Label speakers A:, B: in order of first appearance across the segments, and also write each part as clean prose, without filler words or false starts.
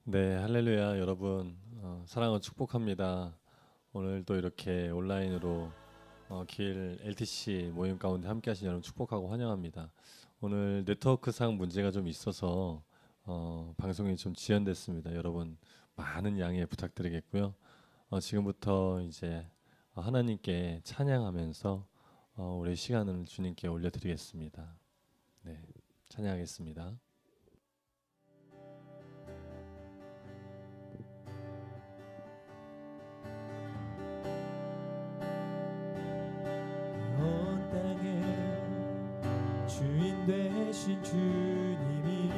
A: 네, 할렐루야, 여러분. 사랑을 축복합니다. 오늘도 이렇게 온라인으로 길 LTC 모임 가운데 함께 하신 여러분 축복하고 환영합니다. 오늘 네트워크상 문제가 좀 있어서 방송이 좀 지연됐습니다. 여러분 많은 양해 부탁드리겠고요. 지금부터 이제 하나님께 찬양하면서 우리 시간을 주님께 올려드리겠습니다. 네, 찬양하겠습니다.
B: 온 땅의 주인 되신 주님이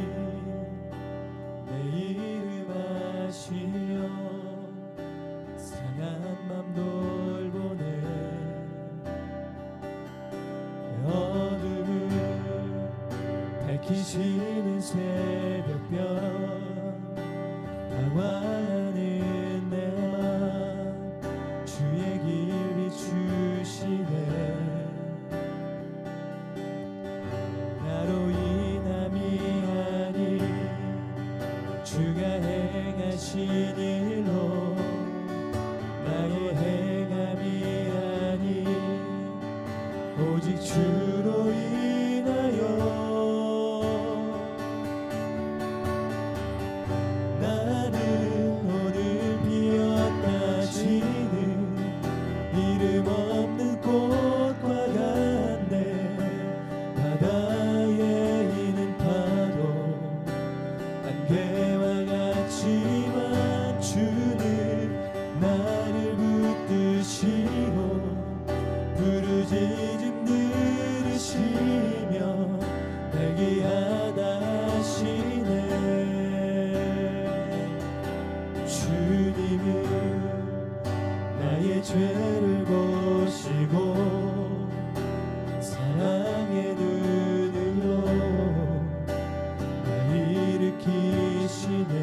B: 내 이름 아시며 상한 맘 돌보네. 어둠을 밝히시는 새벽별 방황하는 내 맘 주의 길 비추시네. 나로 인함이 아니 주가 행하신 일로 나의 행함이 아니 오직 주로 인하여 나는 오늘 피었다 지는 이름 없는 꽃과 같네. 바다에 있는 파도 안개와 같지만 주는 나를 붙드시고 부르짖음 들으시며 내기하다 하시네. 주님은 나의 죄를 보시고 사랑의 눈으로 나 일으키시네.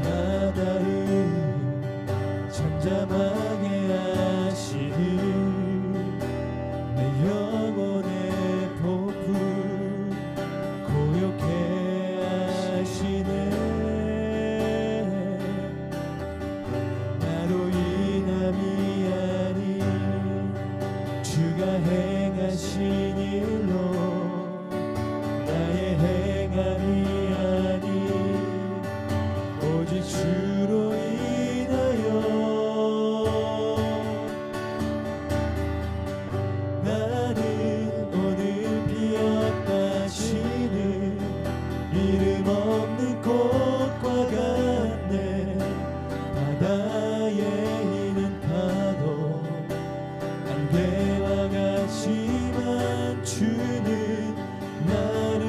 B: 바다를 잠잠하게 하시는 내 영혼의 폭풍 고요케 하시네. 나로 인함이 아니 주가 행하신 일로 나의 행함이 아니 오직 주로 인하여 나는 오늘 피었다 지는 이름 없는 꽃과 같네. 바다에 있는 파도 안개와 같지만 주는 나를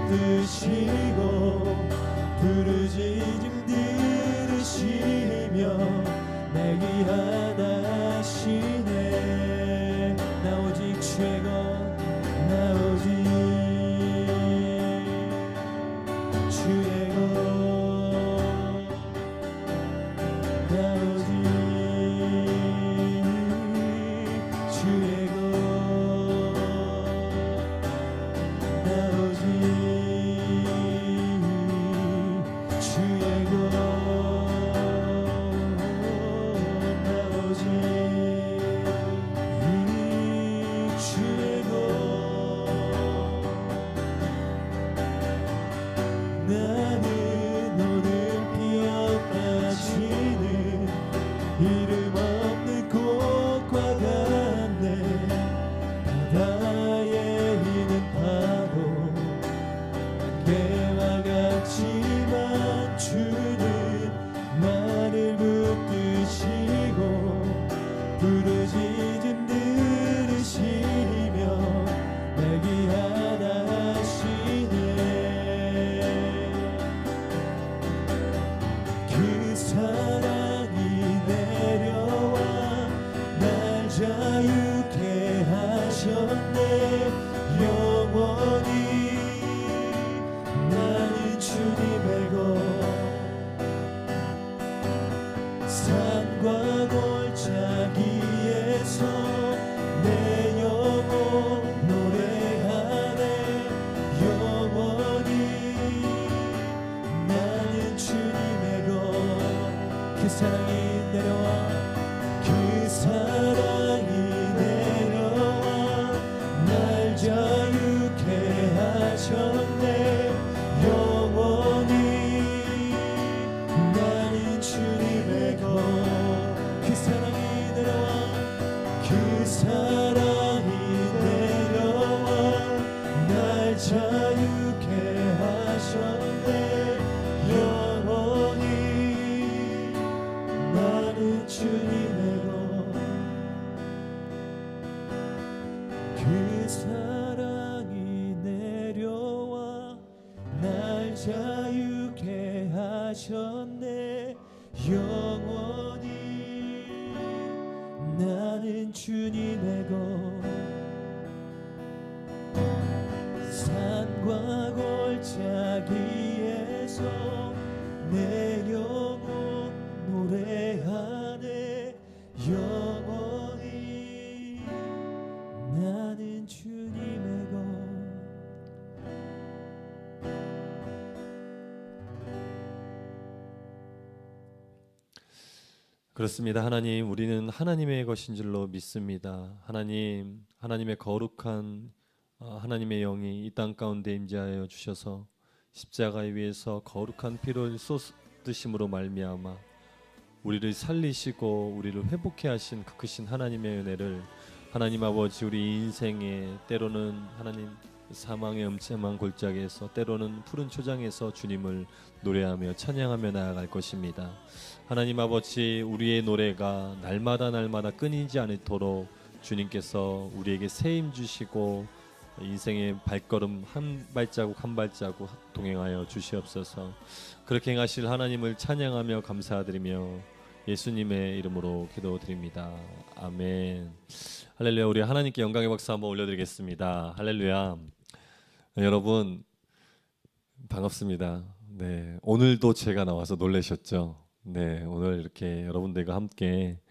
B: 붙드시고 부르짖음 들으시며 내기하다 하시네. 나 오직 죄건 나 오직 주의 것 나 오직 주의 것 그 사랑이 내려와 날 자유케 하셨네. 영원히 나는 주님의 것. 산과 골짜기에서 내 영혼 노래하네. 영원히 나는 주님의 것.
A: 그렇습니다. 하나님, 우리는 하나님의 것인 줄로 믿습니다. 하나님, 하나님의 거룩한 하나님의 영이 이 땅 가운데 임재하여 주셔서 십자가에 위해서 거룩한 피를 쏟으심으로 말미암아 우리를 살리시고 우리를 회복해 하신 그 크신 하나님의 은혜를 하나님 아버지 우리 인생에 때로는 하나님 사망의 음침한 골짜기에서 때로는 푸른 초장에서 주님을 노래하며 찬양하며 나아갈 것입니다. 하나님 아버지 우리의 노래가 날마다 끊이지 않도록 주님께서 우리에게 새 힘 주시고 인생의 발걸음 한 발자국 한 발자국 동행하여 주시옵소서. 그렇게 행하실 하나님을 찬양하며 감사드리며 예수님의 이름으로 기도드립니다. 아멘. 할렐루야. 우리 하나님께 영광의 박수 한번 올려드리겠습니다. 할렐루야. 여러분 반갑습니다. 네, 오늘도 제가 나와서 놀라셨죠? 네, 오늘 이렇게 여러분들과 함께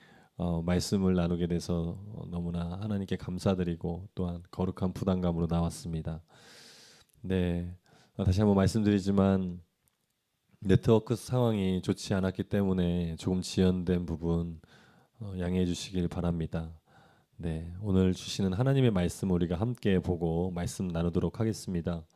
A: 말씀을 나누게 돼서 너무나 하나님께 감사드리고 또한 거룩한 부담감으로 나왔습니다. 네, 다시 한번 말씀드리지만 네트워크 상황이 좋지 않았기 때문에 조금 지연된 부분 양해해 주시길 바랍니다. 네, 오늘 주시는 하나님의 말씀 우리가 함께 보고 말씀 나누도록 하겠습니다.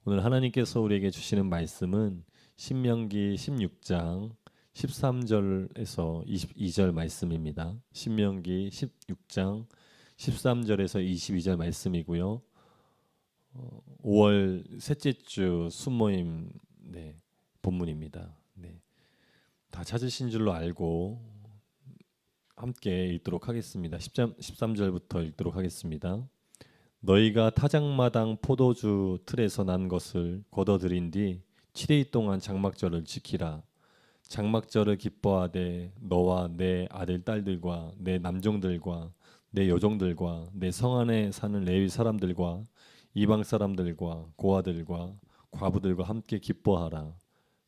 A: 오늘 하나님께서 우리에게 주시는 말씀은 신명기 16장 13절에서 22절 말씀입니다. 신명기 16장 13절에서 22절 말씀이고요. 5월 셋째 주 순모임 본문입니다. 네, 다 찾으신 줄로 알고 함께 읽도록 하겠습니다. 13절부터 읽도록 하겠습니다. 너희가 타작마당 포도주 틀에서 난 것을 거둬들인 뒤 7일 동안 장막절을 지키라. 장막절을 기뻐하되 너와 내 아들 딸들과 내 남종들과 내 여종들과 내 성 안에 사는 레위 사람들과 이방 사람들과 고아들과 과부들과 함께 기뻐하라.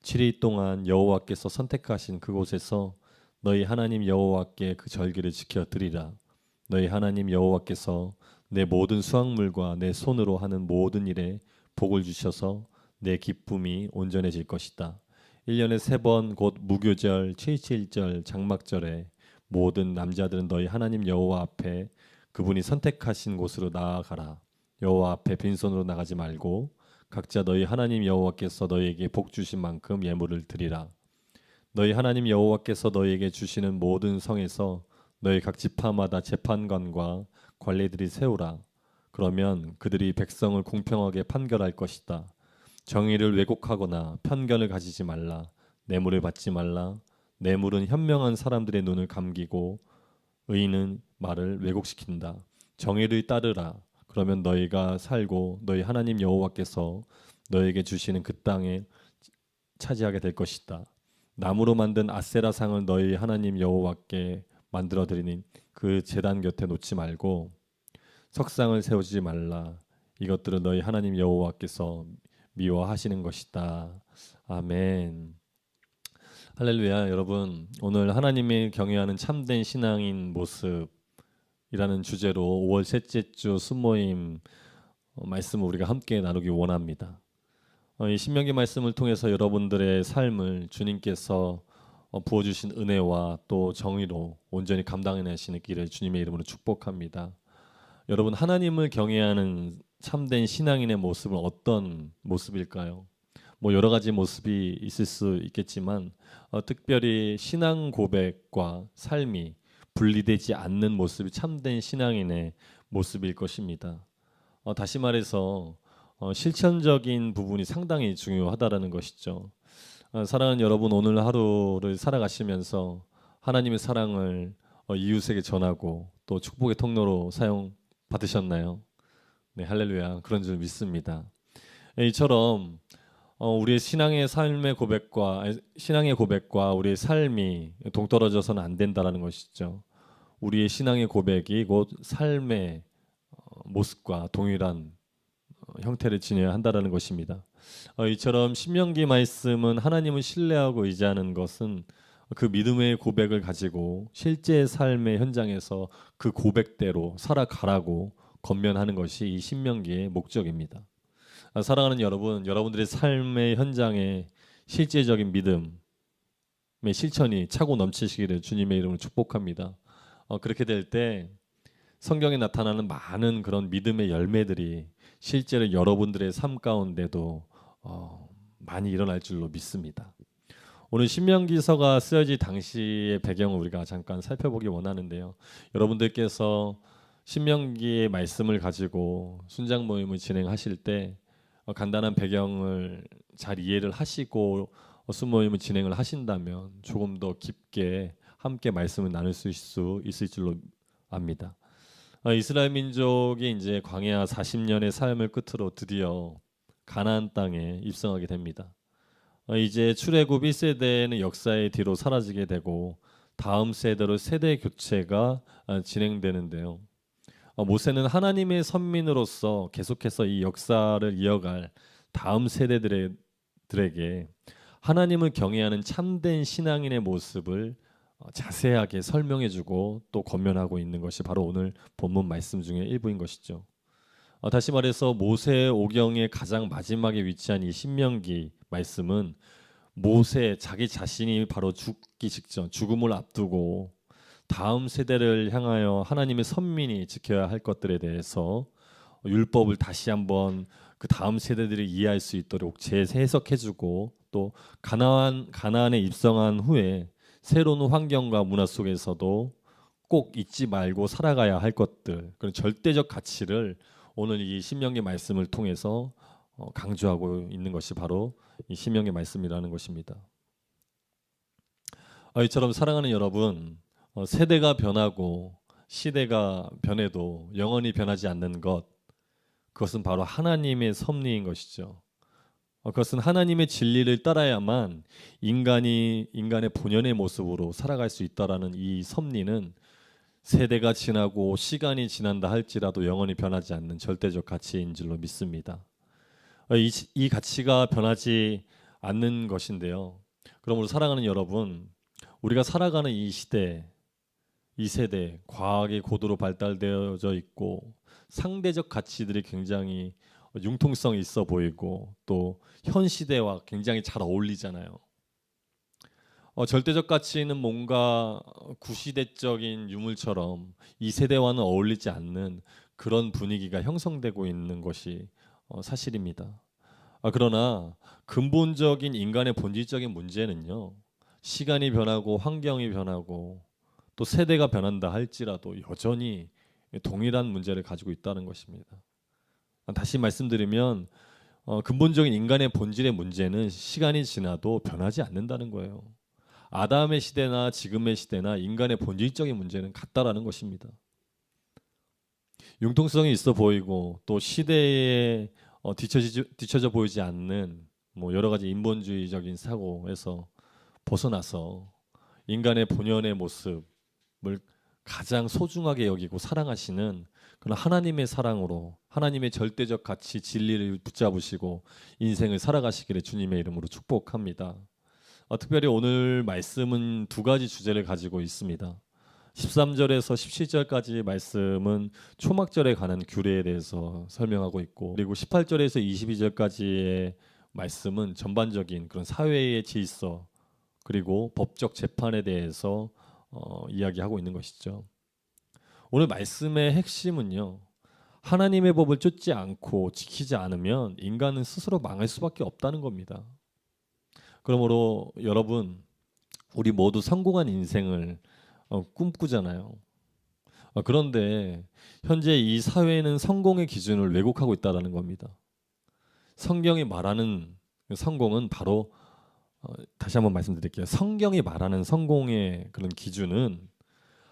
A: 7일 동안 여호와께서 선택하신 그곳에서 너희 하나님 여호와께 그 절기를 지켜 드리라. 너희 하나님 여호와께서 내 모든 수확물과 내 손으로 하는 모든 일에 복을 주셔서 내 기쁨이 온전해질 것이다. 1년에 3번 곧 무교절, 7.7절, 장막절에 모든 남자들은 너희 하나님 여호와 앞에 그분이 선택하신 곳으로 나아가라. 여호와 앞에 빈손으로 나가지 말고 각자 너희 하나님 여호와께서 너희에게 복 주신 만큼 예물을 드리라. 너희 하나님 여호와께서 너희에게 주시는 모든 성에서 너희 각 지파마다 재판관과 관리들이 세우라. 그러면 그들이 백성을 공평하게 판결할 것이다. 정의를 왜곡하거나 편견을 가지지 말라. 뇌물을 받지 말라. 뇌물은 현명한 사람들의 눈을 감기고 의인은 말을 왜곡시킨다. 정의를 따르라. 그러면 너희가 살고 너희 하나님 여호와께서 너희에게 주시는 그 땅에 차지하게 될 것이다. 나무로 만든 아세라상을 너희 하나님 여호와께 만들어 드리는 그 제단 곁에 놓지 말고 석상을 세우지 말라. 이것들은 너희 하나님 여호와께서 미워하시는 것이다. 아멘. 할렐루야. 여러분, 오늘 하나님이 경외하는 참된 신앙인 모습이라는 주제로 5월 셋째 주 순모임 말씀을 우리가 함께 나누기 원합니다. 이 신명기 말씀을 통해서 여러분들의 삶을 주님께서 부어주신 은혜와 또 정의로 온전히 감당해내시는 길을 주님의 이름으로 축복합니다. 여러분, 하나님을 경외하는 참된 신앙인의 모습은 어떤 모습일까요? 여러 가지 모습이 있을 수 있겠지만 특별히 신앙 고백과 삶이 분리되지 않는 모습이 참된 신앙인의 모습일 것입니다. 다시 말해서 실천적인 부분이 상당히 중요하다라는 것이죠. 사랑하는 여러분, 오늘 하루를 살아가시면서 하나님의 사랑을 이웃에게 전하고 또 축복의 통로로 사용 받으셨나요? 네, 할렐루야. 그런 줄 믿습니다. 이처럼 우리의 신앙의 고백과 우리의 삶이 동떨어져서는 안 된다라는 것이죠. 우리의 신앙의 고백이 곧 삶의 모습과 동일한 형태를 지녀야 한다라는 것입니다. 이처럼 신명기 말씀은 하나님을 신뢰하고 의지하는 것은 그 믿음의 고백을 가지고 실제 삶의 현장에서 그 고백대로 살아가라고 권면하는 것이 이 신명기의 목적입니다. 사랑하는 여러분, 여러분들의 삶의 현장에 실제적인 믿음의 실천이 차고 넘치시기를 주님의 이름으로 축복합니다. 그렇게 될 때 성경에 나타나는 많은 그런 믿음의 열매들이 실제로 여러분들의 삶 가운데도 많이 일어날 줄로 믿습니다. 오늘 신명기서가 쓰여질 당시의 배경을 우리가 잠깐 살펴보기 원하는데요. 여러분들께서 신명기의 말씀을 가지고 순장 모임을 진행하실 때 간단한 배경을 잘 이해를 하시고 순모임을 진행을 하신다면 조금 더 깊게 함께 말씀을 나눌 수 있을 줄로 압니다. 이스라엘 민족이 이제 광야 40년의 삶을 끝으로 드디어 가나안 땅에 입성하게 됩니다. 이제 출애굽 1세대는 역사의 뒤로 사라지게 되고 다음 세대로 세대 교체가 진행되는데요. 모세는 하나님의 선민으로서 계속해서 이 역사를 이어갈 다음 세대들에게 하나님을 경외하는 참된 신앙인의 모습을 자세하게 설명해주고 또 권면하고 있는 것이 바로 오늘 본문 말씀 중에 일부인 것이죠. 다시 말해서 모세 오경의 가장 마지막에 위치한 이 신명기 말씀은 모세 자기 자신이 바로 죽기 직전, 죽음을 앞두고 다음 세대를 향하여 하나님의 선민이 지켜야 할 것들에 대해서 율법을 다시 한번 그 다음 세대들이 이해할 수 있도록 재해석해주고 또 가나안에 입성한 후에 새로운 환경과 문화 속에서도 꼭 잊지 말고 살아가야 할 것들, 그런 절대적 가치를 오늘 이 신명기 말씀을 통해서 강조하고 있는 것이 바로 이 신명기 말씀이라는 것입니다. 이처럼 사랑하는 여러분, 세대가 변하고 시대가 변해도 영원히 변하지 않는 것, 그것은 바로 하나님의 섭리인 것이죠. 그것은 하나님의 진리를 따라야만 인간의 본연의 모습으로 살아갈 수 있다라는 이 섭리는 세대가 지나고 시간이 지난다 할지라도 영원히 변하지 않는 절대적 가치인 줄로 믿습니다. 이 가치가 변하지 않는 것인데요. 그러므로 사랑하는 여러분, 우리가 살아가는 이 시대, 이 세대, 과학이 고도로 발달되어져 있고 상대적 가치들이 굉장히 융통성이 있어 보이고 또 현 시대와 굉장히 잘 어울리잖아요. 절대적 가치는 뭔가 구시대적인 유물처럼 이 세대와는 어울리지 않는 그런 분위기가 형성되고 있는 것이 사실입니다. 그러나 근본적인 인간의 본질적인 문제는요, 시간이 변하고 환경이 변하고 또 세대가 변한다 할지라도 여전히 동일한 문제를 가지고 있다는 것입니다. 다시 말씀드리면 근본적인 인간의 본질의 문제는 시간이 지나도 변하지 않는다는 거예요. 아담의 시대나 지금의 시대나 인간의 본질적인 문제는 같다라는 것입니다. 융통성이 있어 보이고 또 시대에 뒤처져 보이지 않는 여러 가지 인본주의적인 사고에서 벗어나서 인간의 본연의 모습을 가장 소중하게 여기고 사랑하시는 그런 하나님의 사랑으로 하나님의 절대적 가치 진리를 붙잡으시고 인생을 살아가시기를 주님의 이름으로 축복합니다. 특별히 오늘 말씀은 두 가지 주제를 가지고 있습니다. 13절에서 17절까지 말씀은 초막절에 관한 규례에 대해서 설명하고 있고, 그리고 18절에서 22절까지의 말씀은 전반적인 그런 사회의 질서 그리고 법적 재판에 대해서 이야기하고 있는 것이죠. 오늘 말씀의 핵심은요, 하나님의 법을 쫓지 않고 지키지 않으면 인간은 스스로 망할 수밖에 없다는 겁니다. 그러므로 여러분, 우리 모두 성공한 인생을 꿈꾸잖아요. 그런데 현재 이 사회는 성공의 기준을 왜곡하고 있다는 겁니다. 성경이 말하는 성공은 바로 다시 한번 말씀드릴게요. 성경이 말하는 성공의 그런 기준은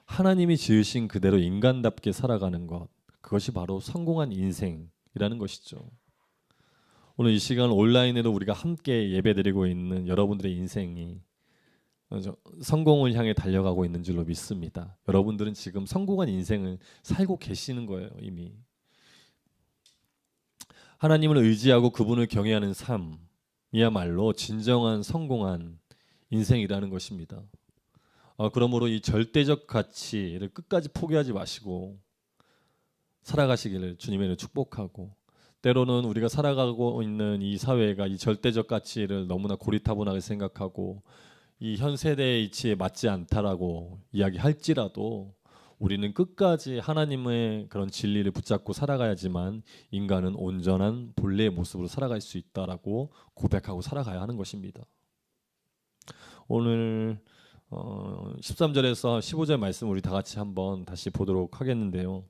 A: 하나님이 지으신 그대로 인간답게 살아가는 것, 그것이 바로 성공한 인생이라는 것이죠. 오늘 이 시간 온라인으로 우리가 함께 예배드리고 있는 여러분들의 인생이 성공을 향해 달려가고 있는 줄로 믿습니다. 여러분들은 지금 성공한 인생을 살고 계시는 거예요. 이미 하나님을 의지하고 그분을 경외하는 삶이야말로 진정한 성공한 인생이라는 것입니다. 그러므로 이 절대적 가치를 끝까지 포기하지 마시고 살아가시기를 주님의 축복하고, 때로는 우리가 살아가고 있는 이 사회가 이 절대적 가치를 너무나 고리타분하게 생각하고 이 현 세대의 이치에 맞지 않다라고 이야기할지라도 우리는 끝까지 하나님의 그런 진리를 붙잡고 살아가야지만 인간은 온전한 본래의 모습으로 살아갈 수 있다라고 고백하고 살아가야 하는 것입니다. 오늘 13절에서 15절 말씀 우리 다 같이 한번 다시 보도록 하겠는데요.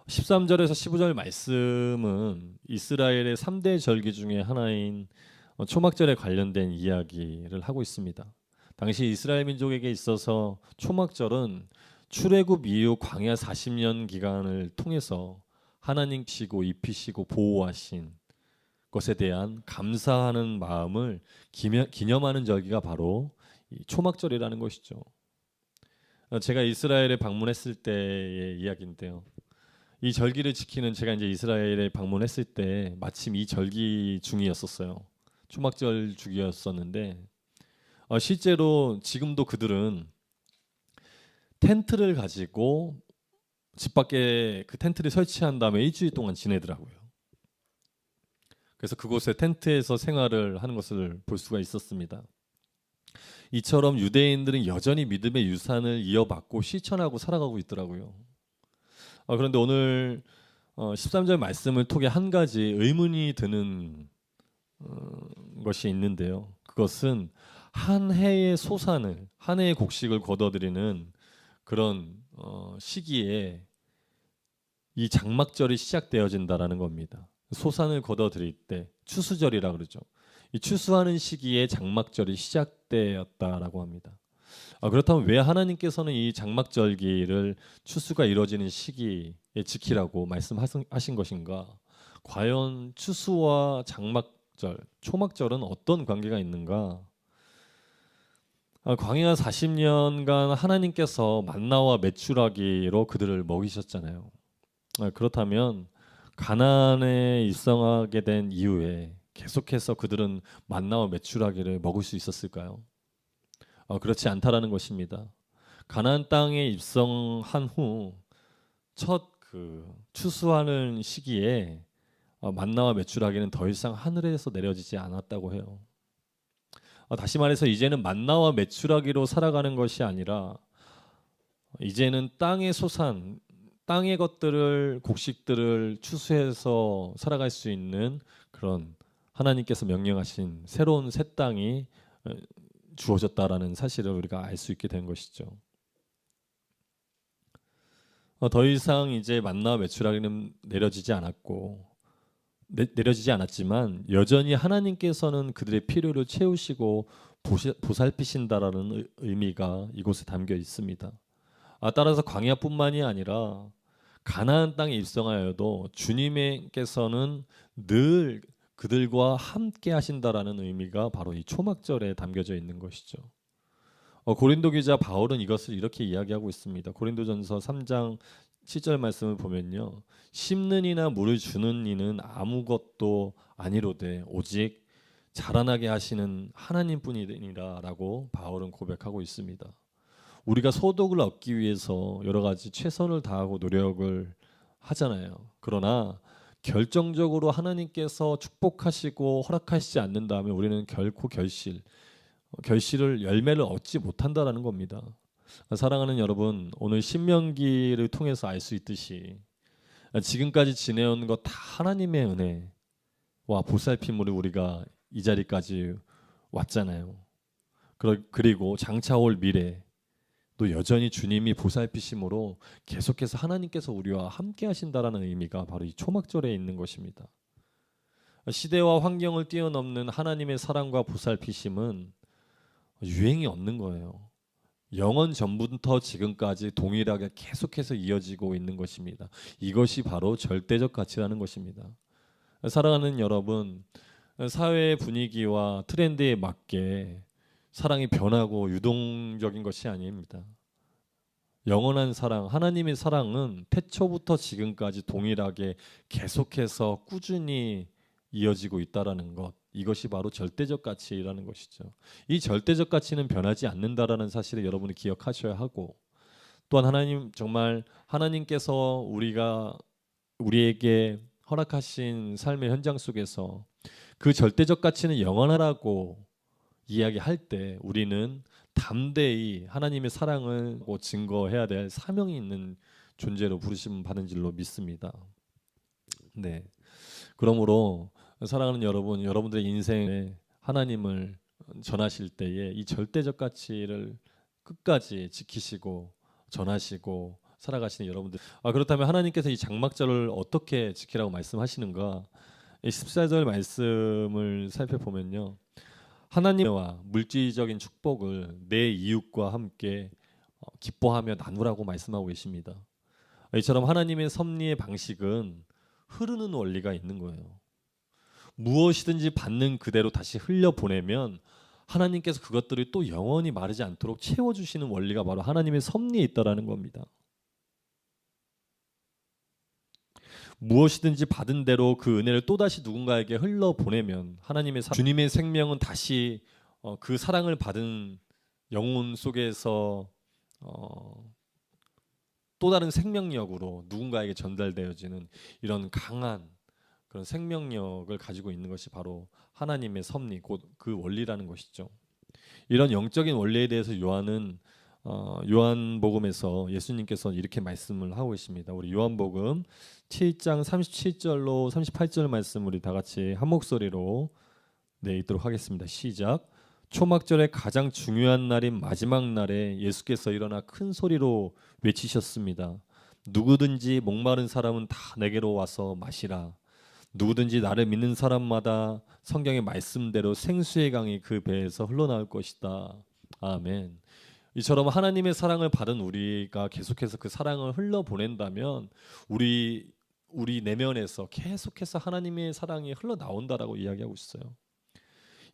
A: 13절에서 15절 말씀은 이스라엘의 3대 절기 중에 하나인 초막절에 관련된 이야기를 하고 있습니다. 당시 이스라엘 민족에게 있어서 초막절은 출애굽 이후 광야 40년 기간을 통해서 하나님이시고 입히시고 보호하신 것에 대한 감사하는 마음을 기념하는 절기가 바로 이 초막절이라는 것이죠. 제가 이스라엘에 방문했을 때의 이야기인데요. 이 절기를 지키는, 제가 이제 이스라엘에 방문했을 때 마침 이 절기 중이었었어요. 초막절 주기였었는데 실제로 지금도 그들은 텐트를 가지고 집 밖에 그 텐트를 설치한 다음에 일주일 동안 지내더라고요. 그래서 그곳에 텐트에서 생활을 하는 것을 볼 수가 있었습니다. 이처럼 유대인들은 여전히 믿음의 유산을 이어받고 실천하고 살아가고 있더라고요. 그런데 오늘 13절 말씀을 통해 한 가지 의문이 드는 것이 있는데요. 그것은 한 해의 소산을, 한 해의 곡식을 거둬들이는 그런 시기에 이 장막절이 시작되어진다라는 겁니다. 소산을 거둬들일 때 추수절이라 그러죠. 이 추수하는 시기에 장막절이 시작되었다라고 합니다. 그렇다면 왜 하나님께서는 이 장막절기를 추수가 이루어지는 시기에 지키라고 말씀하신 것인가? 과연 추수와 장막절, 초막절은 어떤 관계가 있는가? 광야 40년간 하나님께서 만나와 메추라기로 그들을 먹이셨잖아요. 그렇다면 가나안에 입성하게 된 이후에 계속해서 그들은 만나와 메추라기를 먹을 수 있었을까요? 그렇지 않다라는 것입니다. 가나안 땅에 입성한 후 첫 추수하는 시기에 만나와 메추라기는 더 이상 하늘에서 내려지지 않았다고 해요. 다시 말해서 이제는 만나와 메추라기로 살아가는 것이 아니라 이제는 땅의 소산, 땅의 것들을, 곡식들을 추수해서 살아갈 수 있는 그런 하나님께서 명령하신 새로운 새 땅이 주어졌다라는 사실을 우리가 알 수 있게 된 것이죠. 더 이상 이제 만나와 메추라기는 내려지지 않았지만 여전히 하나님께서는 그들의 필요를 채우시고 보살피신다라는 의미가 이곳에 담겨 있습니다. 따라서 광야뿐만이 아니라 가나안 땅에 입성하여도 주님께서는 늘 그들과 함께 하신다라는 의미가 바로 이 초막절에 담겨져 있는 것이죠. 고린도 기자 바울은 이것을 이렇게 이야기하고 있습니다. 고린도전서 3장 7절 말씀을 보면요, 심는 이나 물을 주는 이는 아무것도 아니로되 오직 자라나게 하시는 하나님뿐이니라라고 바울은 고백하고 있습니다. 우리가 소득을 얻기 위해서 여러 가지 최선을 다하고 노력을 하잖아요. 그러나 결정적으로 하나님께서 축복하시고 허락하시지 않는다면 우리는 결코 결실을 열매를 얻지 못한다라는 겁니다. 사랑하는 여러분, 오늘 신명기를 통해서 알 수 있듯이 지금까지 지내온 것 다 하나님의 은혜와 보살핌으로 우리가 이 자리까지 왔잖아요. 그리고 장차 올 미래 또 여전히 주님이 보살피심으로 계속해서 하나님께서 우리와 함께 하신다라는 의미가 바로 이 초막절에 있는 것입니다. 시대와 환경을 뛰어넘는 하나님의 사랑과 보살피심은 유행이 없는 거예요. 영원 전부터 지금까지 동일하게 계속해서 이어지고 있는 것입니다. 이것이 바로 절대적 가치라는 것입니다. 사랑하는 여러분, 사회의 분위기와 트렌드에 맞게 사랑이 변하고 유동적인 것이 아닙니다. 영원한 사랑, 하나님의 사랑은 태초부터 지금까지 동일하게 계속해서 꾸준히 이어지고 있다라는 것, 이것이 바로 절대적 가치라는 것이죠. 이 절대적 가치는 변하지 않는다라는 사실을 여러분이 기억하셔야 하고, 또한 하나님, 정말 하나님께서 우리에게 허락하신 삶의 현장 속에서 그 절대적 가치는 영원하라고 이야기할 때 우리는 담대히 하나님의 사랑을 증거해야 될 사명이 있는 존재로 부르심 받은 줄로 믿습니다. 네. 그러므로 사랑하는 여러분, 여러분들의 인생에 하나님을 전하실 때에 이 절대적 가치를 끝까지 지키시고 전하시고 살아가시는 여러분들. 그렇다면 하나님께서 이 장막절을 어떻게 지키라고 말씀하시는가? 이 14절 말씀을 살펴보면요. 하나님과 물질적인 축복을 내 이웃과 함께 기뻐하며 나누라고 말씀하고 계십니다. 이처럼 하나님의 섭리의 방식은 흐르는 원리가 있는 거예요. 무엇이든지 받는 그대로 다시 흘려보내면 하나님께서 그것들을 또 영원히 마르지 않도록 채워주시는 원리가 바로 하나님의 섭리에 있다라는 겁니다. 무엇이든지 받은 대로 그 은혜를 또다시 누군가에게 흘러보내면 하나님의 주님의 생명은 다시 그 사랑을 받은 영혼 속에서 또 다른 생명력으로 누군가에게 전달되어지는 이런 강한 그런 생명력을 가지고 있는 것이 바로 하나님의 섭리, 곧 그 원리라는 것이죠. 이런 영적인 원리에 대해서 요한복음에서 예수님께서 이렇게 말씀을 하고 계십니다. 우리 요한복음 7장 37절로 38절 말씀 우리 다 같이 한 목소리로 읽도록 하겠습니다. 시작. 초막절의 가장 중요한 날인 마지막 날에 예수께서 일어나 큰 소리로 외치셨습니다. 누구든지 목마른 사람은 다 내게로 와서 마시라. 누구든지 나를 믿는 사람마다 성경의 말씀대로 생수의 강이 그 배에서 흘러나올 것이다. 아멘. 이처럼 하나님의 사랑을 받은 우리가 계속해서 그 사랑을 흘러보낸다면 우리 내면에서 계속해서 하나님의 사랑이 흘러나온다라고 이야기하고 있어요.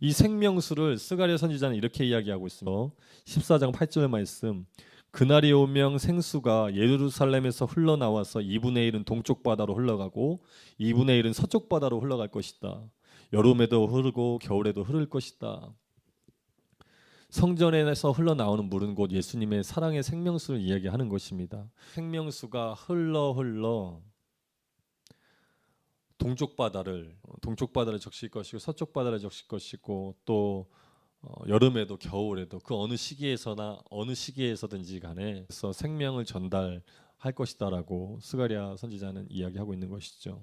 A: 이 생명수를 스가랴 선지자는 이렇게 이야기하고 있습니다. 14장 8절 말씀. 그날이 오면 생수가 예루살렘에서 흘러나와서 2분의 1은 동쪽 바다로 흘러가고 2분의 1은 서쪽 바다로 흘러갈 것이다. 여름에도 흐르고 겨울에도 흐를 것이다. 성전에서 흘러나오는 물은 곧 예수님의 사랑의 생명수를 이야기하는 것입니다. 생명수가 흘러 동쪽 바다를 적실 것이고 서쪽 바다를 적실 것이고 또 여름에도 겨울에도 그 어느 시기에서든지 간에 그래서 생명을 전달할 것이다라고 스가랴 선지자는 이야기하고 있는 것이죠.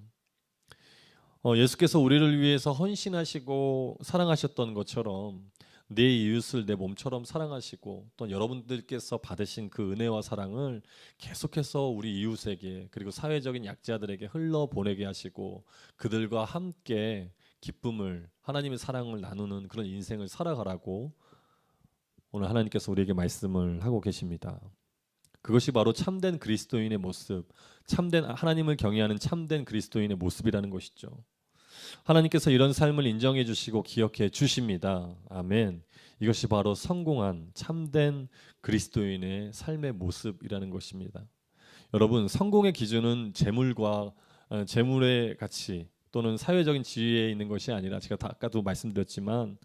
A: 예수께서 우리를 위해서 헌신하시고 사랑하셨던 것처럼 내 이웃을 내 몸처럼 사랑하시고 또 여러분들께서 받으신 그 은혜와 사랑을 계속해서 우리 이웃에게 그리고 사회적인 약자들에게 흘러보내게 하시고 그들과 함께 기쁨을 하나님의 사랑을 나누는 그런 인생을 살아가라고 오늘 하나님께서 우리에게 말씀을 하고 계십니다. 그것이 바로 참된 그리스도인의 모습, 참된 하나님을 경외하는 참된 그리스도인의 모습이라는 것이죠. 하나님께서 이런 삶을 인정해 주시고 기억해 주십니다. 아멘. 이것이 바로 성공한 참된 그리스도인의 삶의 모습이라는 것입니다. 여러분, 성공의 기준은 재물의 가치 또는 사회적인 지위에 있는 것이 아니라 제가 아까도 말씀드렸지만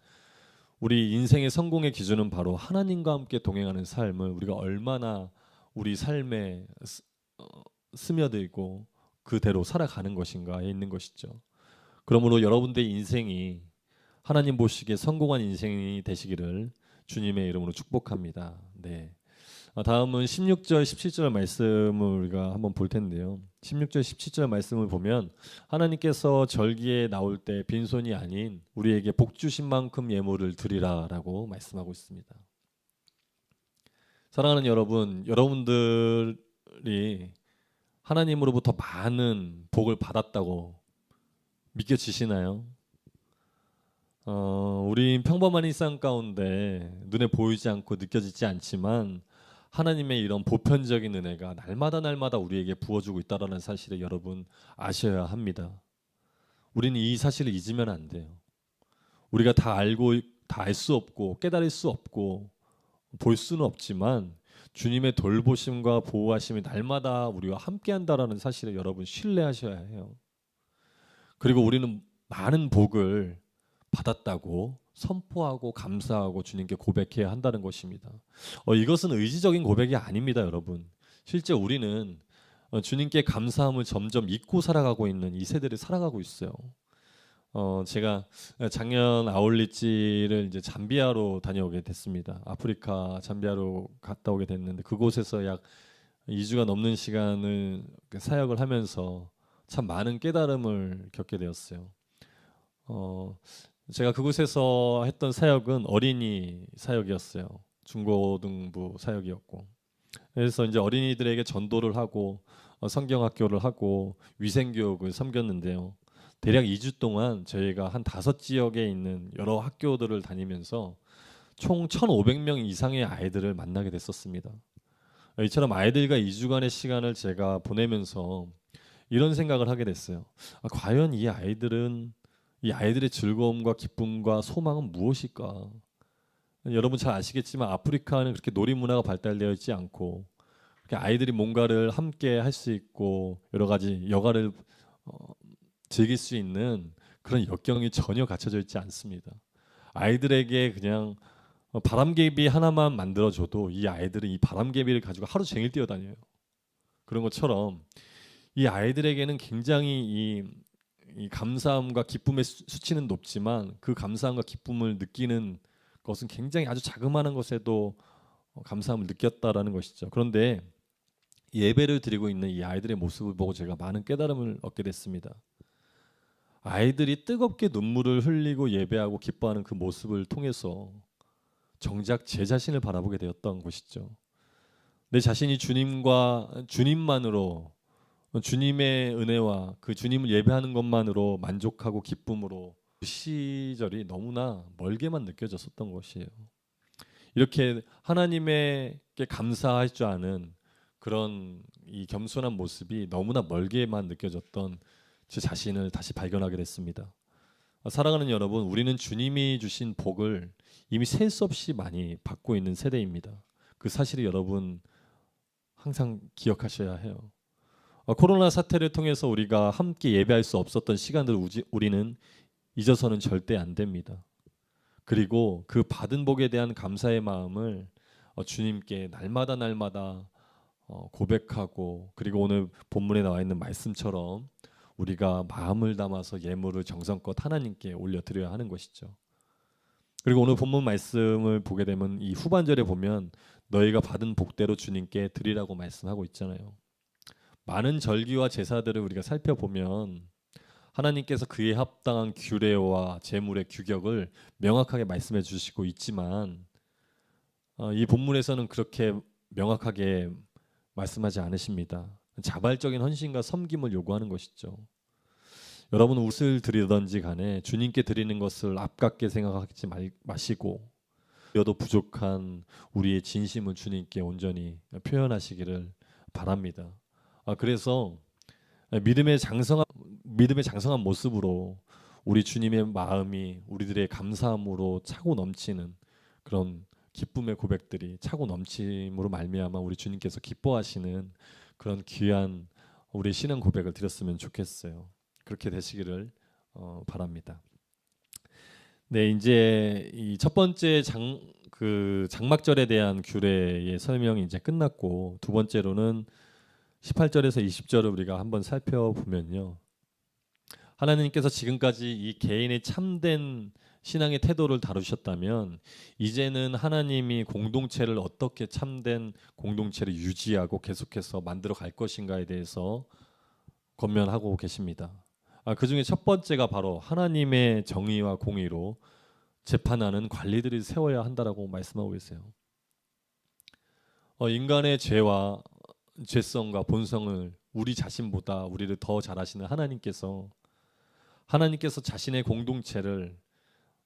A: 우리 인생의 성공의 기준은 바로 하나님과 함께 동행하는 삶을 우리가 얼마나 우리 삶에 스며들고 그대로 살아가는 것인가에 있는 것이죠. 그러므로 여러분들의 인생이 하나님 보시기에 성공한 인생이 되시기를 주님의 이름으로 축복합니다. 네. 다음은 16절, 17절 말씀을 우리가 한번 볼 텐데요. 16절, 17절 말씀을 보면 하나님께서 절기에 나올 때 빈손이 아닌 우리에게 복 주신 만큼 예물을 드리라라고 말씀하고 있습니다. 사랑하는 여러분, 여러분들이 하나님으로부터 많은 복을 받았다고 믿겨지시나요? 우린 평범한 일상 가운데 눈에 보이지 않고 느껴지지 않지만 하나님의 이런 보편적인 은혜가 날마다 우리에게 부어주고 있다라는 사실을 여러분 아셔야 합니다. 우리는 이 사실을 잊으면 안 돼요. 우리가 다 알고 다 알 수 없고 깨달을 수 없고 볼 수는 없지만 주님의 돌보심과 보호하심이 날마다 우리와 함께한다라는 사실을 여러분 신뢰하셔야 해요. 그리고 우리는 많은 복을 받았다고 선포하고 감사하고 주님께 고백해야 한다는 것입니다. 이것은 의지적인 고백이 아닙니다, 여러분. 실제 우리는 주님께 감사함을 점점 잊고 살아가고 있는 이 세대를 살아가고 있어요. 제가 작년 아울리지를 이제 잠비아로 다녀오게 됐습니다. 아프리카 잠비아로 갔다 오게 됐는데 그곳에서 약 2주가 넘는 시간을 사역을 하면서 참 많은 깨달음을 겪게 되었어요. 제가 그곳에서 했던 사역은 어린이 사역이었어요. 중고등부 사역이었고, 그래서 이제 어린이들에게 전도를 하고 성경학교를 하고 위생교육을 섬겼는데요. 대략 2주 동안 저희가 한 5지역에 있는 여러 학교들을 다니면서 총 1,500명 이상의 아이들을 만나게 됐었습니다. 이처럼 아이들과 2주간의 시간을 제가 보내면서 이런 생각을 하게 됐어요. 과연 이 아이들의 즐거움과 기쁨과 소망은 무엇일까? 여러분 잘 아시겠지만 아프리카는 그렇게 놀이 문화가 발달되어 있지 않고 아이들이 뭔가를 함께 할 수 있고 여러 가지 여가를 즐길 수 있는 그런 역경이 전혀 갖춰져 있지 않습니다. 아이들에게 그냥 바람개비 하나만 만들어줘도 이 아이들은 이 바람개비를 가지고 하루 종일 뛰어다녀요. 그런 것처럼 이 아이들에게는 굉장히 이 감사함과 기쁨의 수치는 높지만 그 감사함과 기쁨을 느끼는 것은 굉장히 아주 자그마한 것에도 감사함을 느꼈다라는 것이죠. 그런데 예배를 드리고 있는 이 아이들의 모습을 보고 제가 많은 깨달음을 얻게 됐습니다. 아이들이 뜨겁게 눈물을 흘리고 예배하고 기뻐하는 그 모습을 통해서 정작 제 자신을 바라보게 되었던 것이죠. 내 자신이 주님만으로 주님의 은혜와 그 주님을 예배하는 것만으로 만족하고 기쁨으로 그 시절이 너무나 멀게만 느껴졌었던 것이에요. 이렇게 하나님에게 감사할 줄 아는 그런 이 겸손한 모습이 너무나 멀게만 느껴졌던 제 자신을 다시 발견하게 됐습니다. 사랑하는 여러분, 우리는 주님이 주신 복을 이미 셀 수 없이 많이 받고 있는 세대입니다. 그 사실을 여러분 항상 기억하셔야 해요. 코로나 사태를 통해서 우리가 함께 예배할 수 없었던 시간들을 우리는 잊어서는 절대 안 됩니다. 그리고 그 받은 복에 대한 감사의 마음을 주님께 날마다 고백하고, 그리고 오늘 본문에 나와 있는 말씀처럼 우리가 마음을 담아서 예물을 정성껏 하나님께 올려드려야 하는 것이죠. 그리고 오늘 본문 말씀을 보게 되면 이 후반절에 보면 너희가 받은 복대로 주님께 드리라고 말씀하고 있잖아요. 많은 절기와 제사들을 우리가 살펴보면 하나님께서 그에 합당한 규례와 제물의 규격을 명확하게 말씀해 주시고 있지만 이 본문에서는 그렇게 명확하게 말씀하지 않으십니다. 자발적인 헌신과 섬김을 요구하는 것이죠. 여러분 무엇을 드리든지 간에 주님께 드리는 것을 아깝게 생각하지 마시고 여도 부족한 우리의 진심을 주님께 온전히 표현하시기를 바랍니다. 그래서 믿음의 장성한 모습으로 우리 주님의 마음이 우리들의 감사함으로 차고 넘치는 그런 기쁨의 고백들이 차고 넘침으로 말미암아 우리 주님께서 기뻐하시는 그런 귀한 우리 신앙 고백을 드렸으면 좋겠어요. 그렇게 되시기를 바랍니다. 네, 이제 이 첫 번째 장막절에 대한 규례의 설명이 이제 끝났고, 두 번째로는 18절에서 20절을 우리가 한번 살펴보면요. 하나님께서 지금까지 이 개인의 참된 신앙의 태도를 다루셨다면 이제는 하나님이 공동체를 어떻게 참된 공동체를 유지하고 계속해서 만들어 갈 것인가에 대해서 권면하고 계십니다. 그 중에 첫 번째가 바로 하나님의 정의와 공의로 재판하는 관리들이 세워야 한다라고 말씀하고 계세요. 인간의 죄와 죄성과 본성을 우리 자신보다 우리를 더 잘 아시는 하나님께서 자신의 공동체를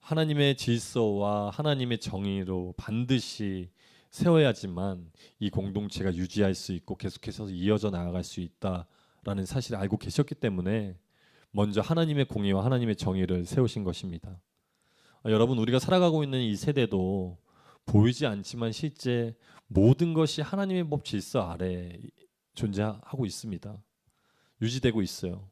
A: 하나님의 질서와 하나님의 정의로 반드시 세워야지만 이 공동체가 유지할 수 있고 계속해서 이어져 나아갈 수 있다라는 사실을 알고 계셨기 때문에 먼저 하나님의 공의와 하나님의 정의를 세우신 것입니다. 여러분, 우리가 살아가고 있는 이 세대도 보이지 않지만 실제 모든 것이 하나님의 법 질서 아래 존재하고 있습니다. 유지되고 있어요.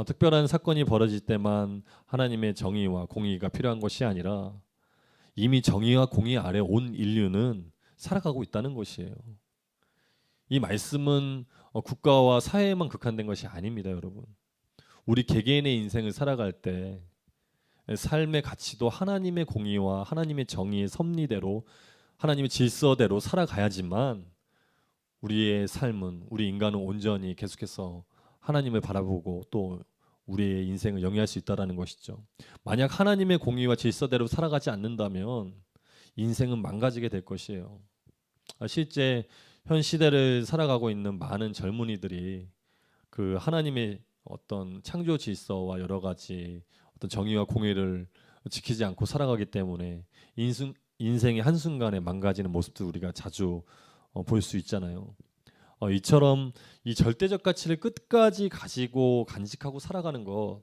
A: 특별한 사건이 벌어질 때만 하나님의 정의와 공의가 필요한 것이 아니라 이미 정의와 공의 아래 온 인류는 살아가고 있다는 것이에요. 이 말씀은 국가와 사회에만 국한된 것이 아닙니다, 여러분. 우리 개개인의 인생을 살아갈 때 삶의 가치도 하나님의 공의와 하나님의 정의의 섭리대로 하나님의 질서대로 살아가야지만 우리의 삶은, 우리 인간은 온전히 계속해서 하나님을 바라보고 또 우리의 인생을 영위할 수 있다는 것이죠. 만약 하나님의 공의와 질서대로 살아가지 않는다면 인생은 망가지게 될 것이에요. 실제 현 시대를 살아가고 있는 많은 젊은이들이 그 하나님의 어떤 창조 질서와 여러 가지 어떤 정의와 공의를 지키지 않고 살아가기 때문에 인생의 한순간에 망가지는 모습도 우리가 자주 볼 수 있잖아요. 이처럼 이 절대적 가치를 끝까지 가지고 간직하고 살아가는 것,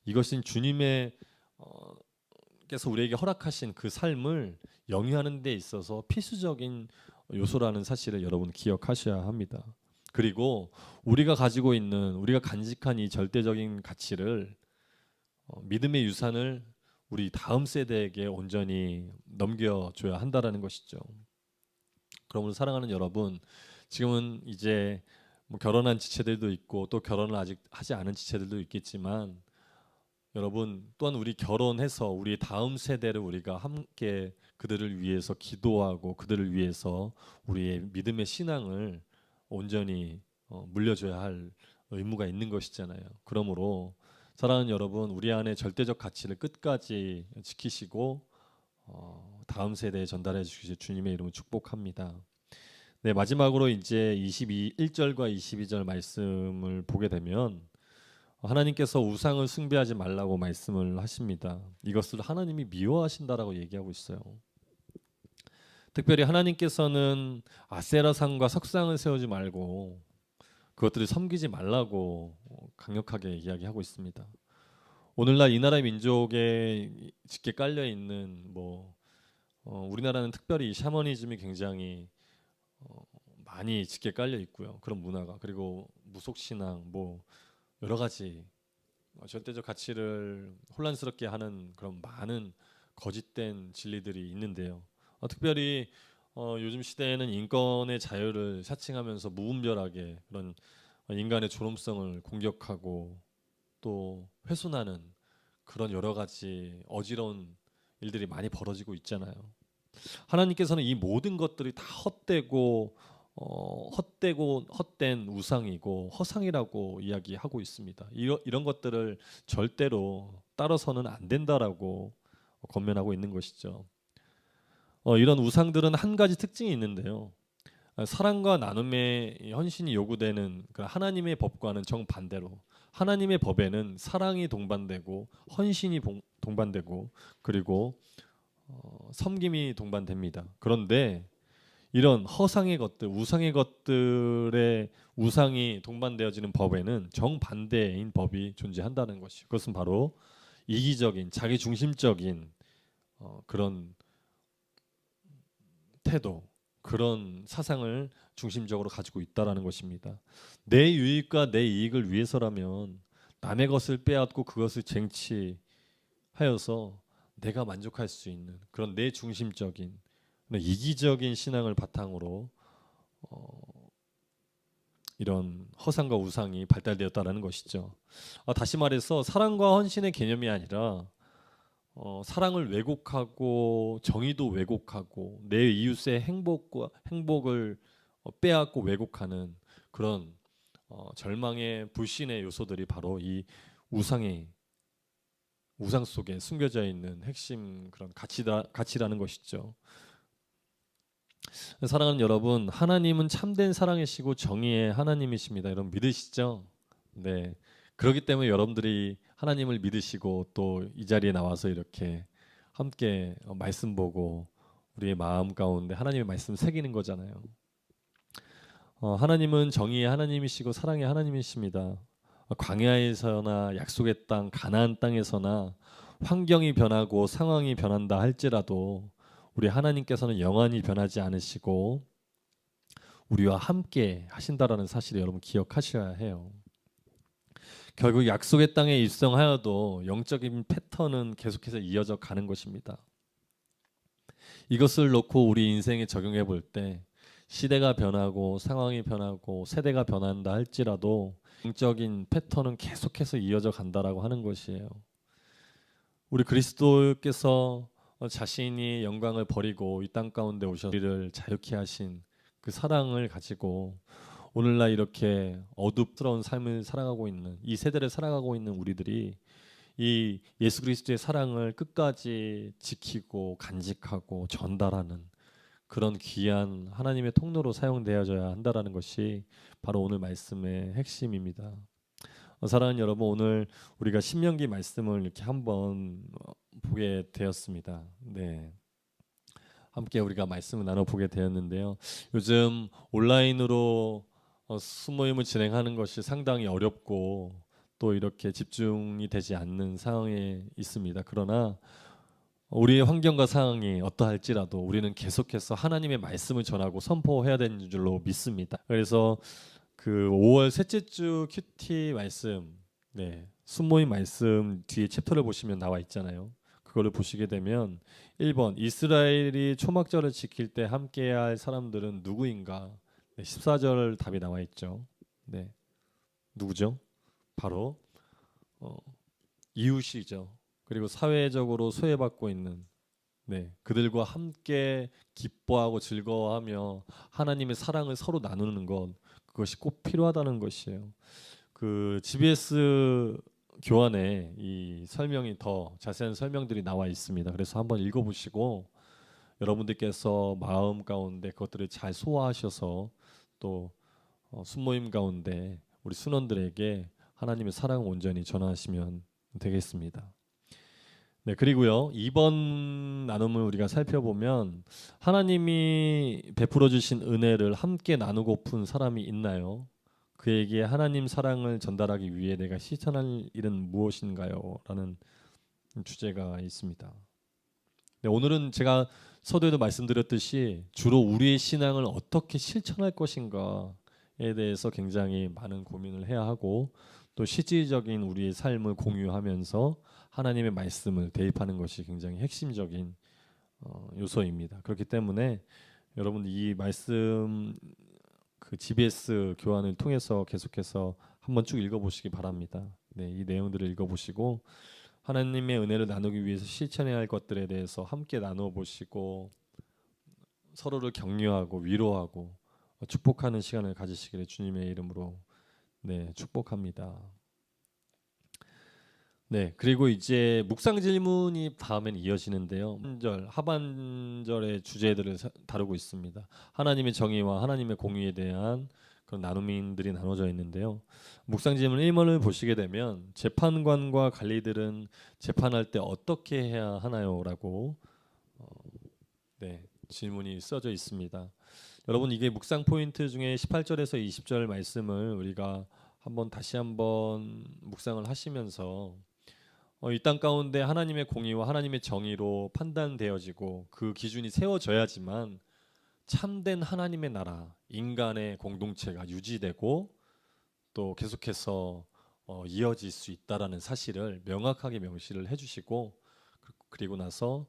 A: 이것은 주님의 께서 우리에게 허락하신 그 삶을 영위하는 데 있어서 필수적인 요소라는 사실을 여러분 기억하셔야 합니다. 그리고 우리가 가지고 있는, 우리가 간직한 이 절대적인 가치를 믿음의 유산을 우리 다음 세대에게 온전히 넘겨줘야 한다라는 것이죠. 그러므로 사랑하는 여러분, 지금은 이제 뭐 결혼한 지체들도 있고 또 결혼을 아직 하지 않은 지체들도 있겠지만, 여러분 또한 우리 결혼해서 우리 다음 세대를 우리가 함께 그들을 위해서 기도하고 그들을 위해서 우리의 믿음의 신앙을 온전히 물려줘야 할 의무가 있는 것이잖아요. 그러므로 사랑하는 여러분, 우리 안에 절대적 가치를 끝까지 지키시고 다음 세대에 전달해 주시길 주님의 이름으로 축복합니다. 네, 마지막으로 이제 1절과 22절 말씀을 보게 되면 하나님께서 우상을 숭배하지 말라고 말씀을 하십니다. 이것을 하나님이 미워하신다라고 얘기하고 있어요. 특별히 하나님께서는 아세라상과 석상을 세우지 말고 그것들을 섬기지 말라고 강력하게 이야기하고 있습니다. 오늘날 이 나라 민족에 짙게 깔려 있는 우리나라는 특별히 샤머니즘이 굉장히 많이 짙게 깔려 있고요. 그런 문화가, 그리고 무속신앙 여러 가지 절대적 가치를 혼란스럽게 하는 그런 많은 거짓된 진리들이 있는데요. 특별히 요즘 시대에는 인권의 자유를 사칭하면서 무분별하게 그런 인간의 존엄성을 공격하고 또 훼손하는 그런 여러 가지 어지러운 일들이 많이 벌어지고 있잖아요. 하나님께서는 이 모든 것들이 다 헛된 우상이고 허상이라고 이야기하고 있습니다. 이런 것들을 절대로 따라서는 안 된다라고 권면하고 있는 것이죠. 이런 우상들은 한 가지 특징이 있는데요. 사랑과 나눔의 헌신이 요구되는 그 하나님의 법과는 정반대로 하나님의 법에는 사랑이 동반되고 헌신이 동반되고 그리고 섬김이 동반됩니다. 그런데 이런 허상의 것들, 우상의 것들의 우상이 동반되어지는 법에는 정반대인 법이 존재한다는 것이죠. 그것은 바로 이기적인, 자기중심적인 그런 태도, 그런 사상을 중심적으로 가지고 있다라는 것입니다. 내 유익과 내 이익을 위해서라면 남의 것을 빼앗고 그것을 쟁취하여서 내가 만족할 수 있는 그런 내 중심적인 이기적인 신앙을 바탕으로 이런 허상과 우상이 발달되었다라는 것이죠. 다시 말해서 사랑과 헌신의 개념이 아니라 사랑을 왜곡하고 정의도 왜곡하고 내 이웃의 행복을 빼앗고 왜곡하는 그런 절망의 불신의 요소들이 바로 이 우상 속에 숨겨져 있는 핵심 그런 가치라는 것이죠. 사랑하는 여러분, 하나님은 참된 사랑이시고 정의의 하나님이십니다. 여러분 믿으시죠? 네. 그렇기 때문에 여러분들이 하나님을 믿으시고 또 이 자리에 나와서 이렇게 함께 말씀 보고 우리의 마음 가운데 하나님의 말씀 새기는 거잖아요. 하나님은 정의의 하나님이시고 사랑의 하나님이십니다. 광야에서나 약속의 땅 가나안 땅에서나 환경이 변하고 상황이 변한다 할지라도 우리 하나님께서는 영원히 변하지 않으시고 우리와 함께 하신다라는 사실을 여러분 기억하셔야 해요. 결국 약속의 땅에 입성하여도 영적인 패턴은 계속해서 이어져 가는 것입니다. 이것을 놓고 우리 인생에 적용해 볼 때 시대가 변하고 상황이 변하고 세대가 변한다 할지라도 영적인 패턴은 계속해서 이어져 간다라고 하는 것이에요. 우리 그리스도께서 자신이 영광을 버리고 이 땅 가운데 오셔서 우리를 자유케 하신 그 사랑을 가지고 오늘날 이렇게 어둡스러운 삶을 살아가고 있는 이 세대를 살아가고 있는 우리들이 이 예수 그리스도의 사랑을 끝까지 지키고 간직하고 전달하는 그런 귀한 하나님의 통로로 사용되어져야 한다라는 것이 바로 오늘 말씀의 핵심입니다. 사랑하는 여러분, 오늘 우리가 신명기 말씀을 이렇게 한번 보게 되었습니다. 네, 함께 우리가 말씀을 나눠보게 되었는데요. 요즘 온라인으로 수모임을 진행하는 것이 상당히 어렵고 또 이렇게 집중이 되지 않는 상황에 있습니다. 그러나 우리의 환경과 상황이 어떠할지라도 우리는 계속해서 하나님의 말씀을 전하고 선포해야 되는 줄로 믿습니다. 그래서 그 5월 셋째 주 큐티 말씀, 네, 순모임 말씀 뒤에 챕터를 보시면 나와 있잖아요. 그거를 보시게 되면 1번 이스라엘이 초막절을 지킬 때 함께해야 할 사람들은 누구인가? 네, 14절 답이 나와 있죠. 네, 누구죠? 바로 이웃이죠. 그리고 사회적으로 소외받고 있는 그들과 함께 기뻐하고 즐거워하며 하나님의 사랑을 서로 나누는 것 그것이 꼭 필요하다는 것이에요. 그 GBS 교환에 이 설명이 더 자세한 설명들이 나와 있습니다. 그래서 한번 읽어보시고 여러분들께서 마음 가운데 그것들을 잘 소화하셔서 또 순모임 가운데 우리 순원들에게 하나님의 사랑을 온전히 전하시면 되겠습니다. 네, 그리고요 2번 나눔을 우리가 살펴보면 하나님이 베풀어 주신 은혜를 함께 나누고픈 사람이 있나요? 그에게 하나님 사랑을 전달하기 위해 내가 실천할 일은 무엇인가요? 라는 주제가 있습니다. 네, 오늘은 제가 서두에도 말씀드렸듯이 주로 우리의 신앙을 어떻게 실천할 것인가에 대해서 굉장히 많은 고민을 해야 하고 또 실질적인 우리의 삶을 공유하면서 하나님의 말씀을 대입하는 것이 굉장히 핵심적인 요소입니다. 그렇기 때문에 여러분 이 말씀 그 GBS 교환을 통해서 계속해서 한번 쭉 읽어보시기 바랍니다. 네, 이 내용들을 읽어보시고 하나님의 은혜를 나누기 위해서 실천해야 할 것들에 대해서 함께 나누어 보시고 서로를 격려하고 위로하고 축복하는 시간을 가지시기를 주님의 이름으로 축복합니다. 네, 그리고 이제 묵상 질문이 다음엔 이어지는데요. 하반절의 주제들을 다루고 있습니다. 하나님의 정의와 하나님의 공의에 대한 그런 나눔인들이 나눠져 있는데요. 묵상 질문 1번을 보시게 되면 재판관과 관리들은 재판할 때 어떻게 해야 하나요?라고 질문이 써져 있습니다. 여러분 이게 묵상 포인트 중에 18절에서 20절 말씀을 우리가 다시 한번 묵상을 하시면서 이 땅 가운데 하나님의 공의와 하나님의 정의로 판단되어지고 그 기준이 세워져야지만 참된 하나님의 나라, 인간의 공동체가 유지되고 또 계속해서 이어질 수 있다라는 사실을 명확하게 명시를 해주시고 그리고 나서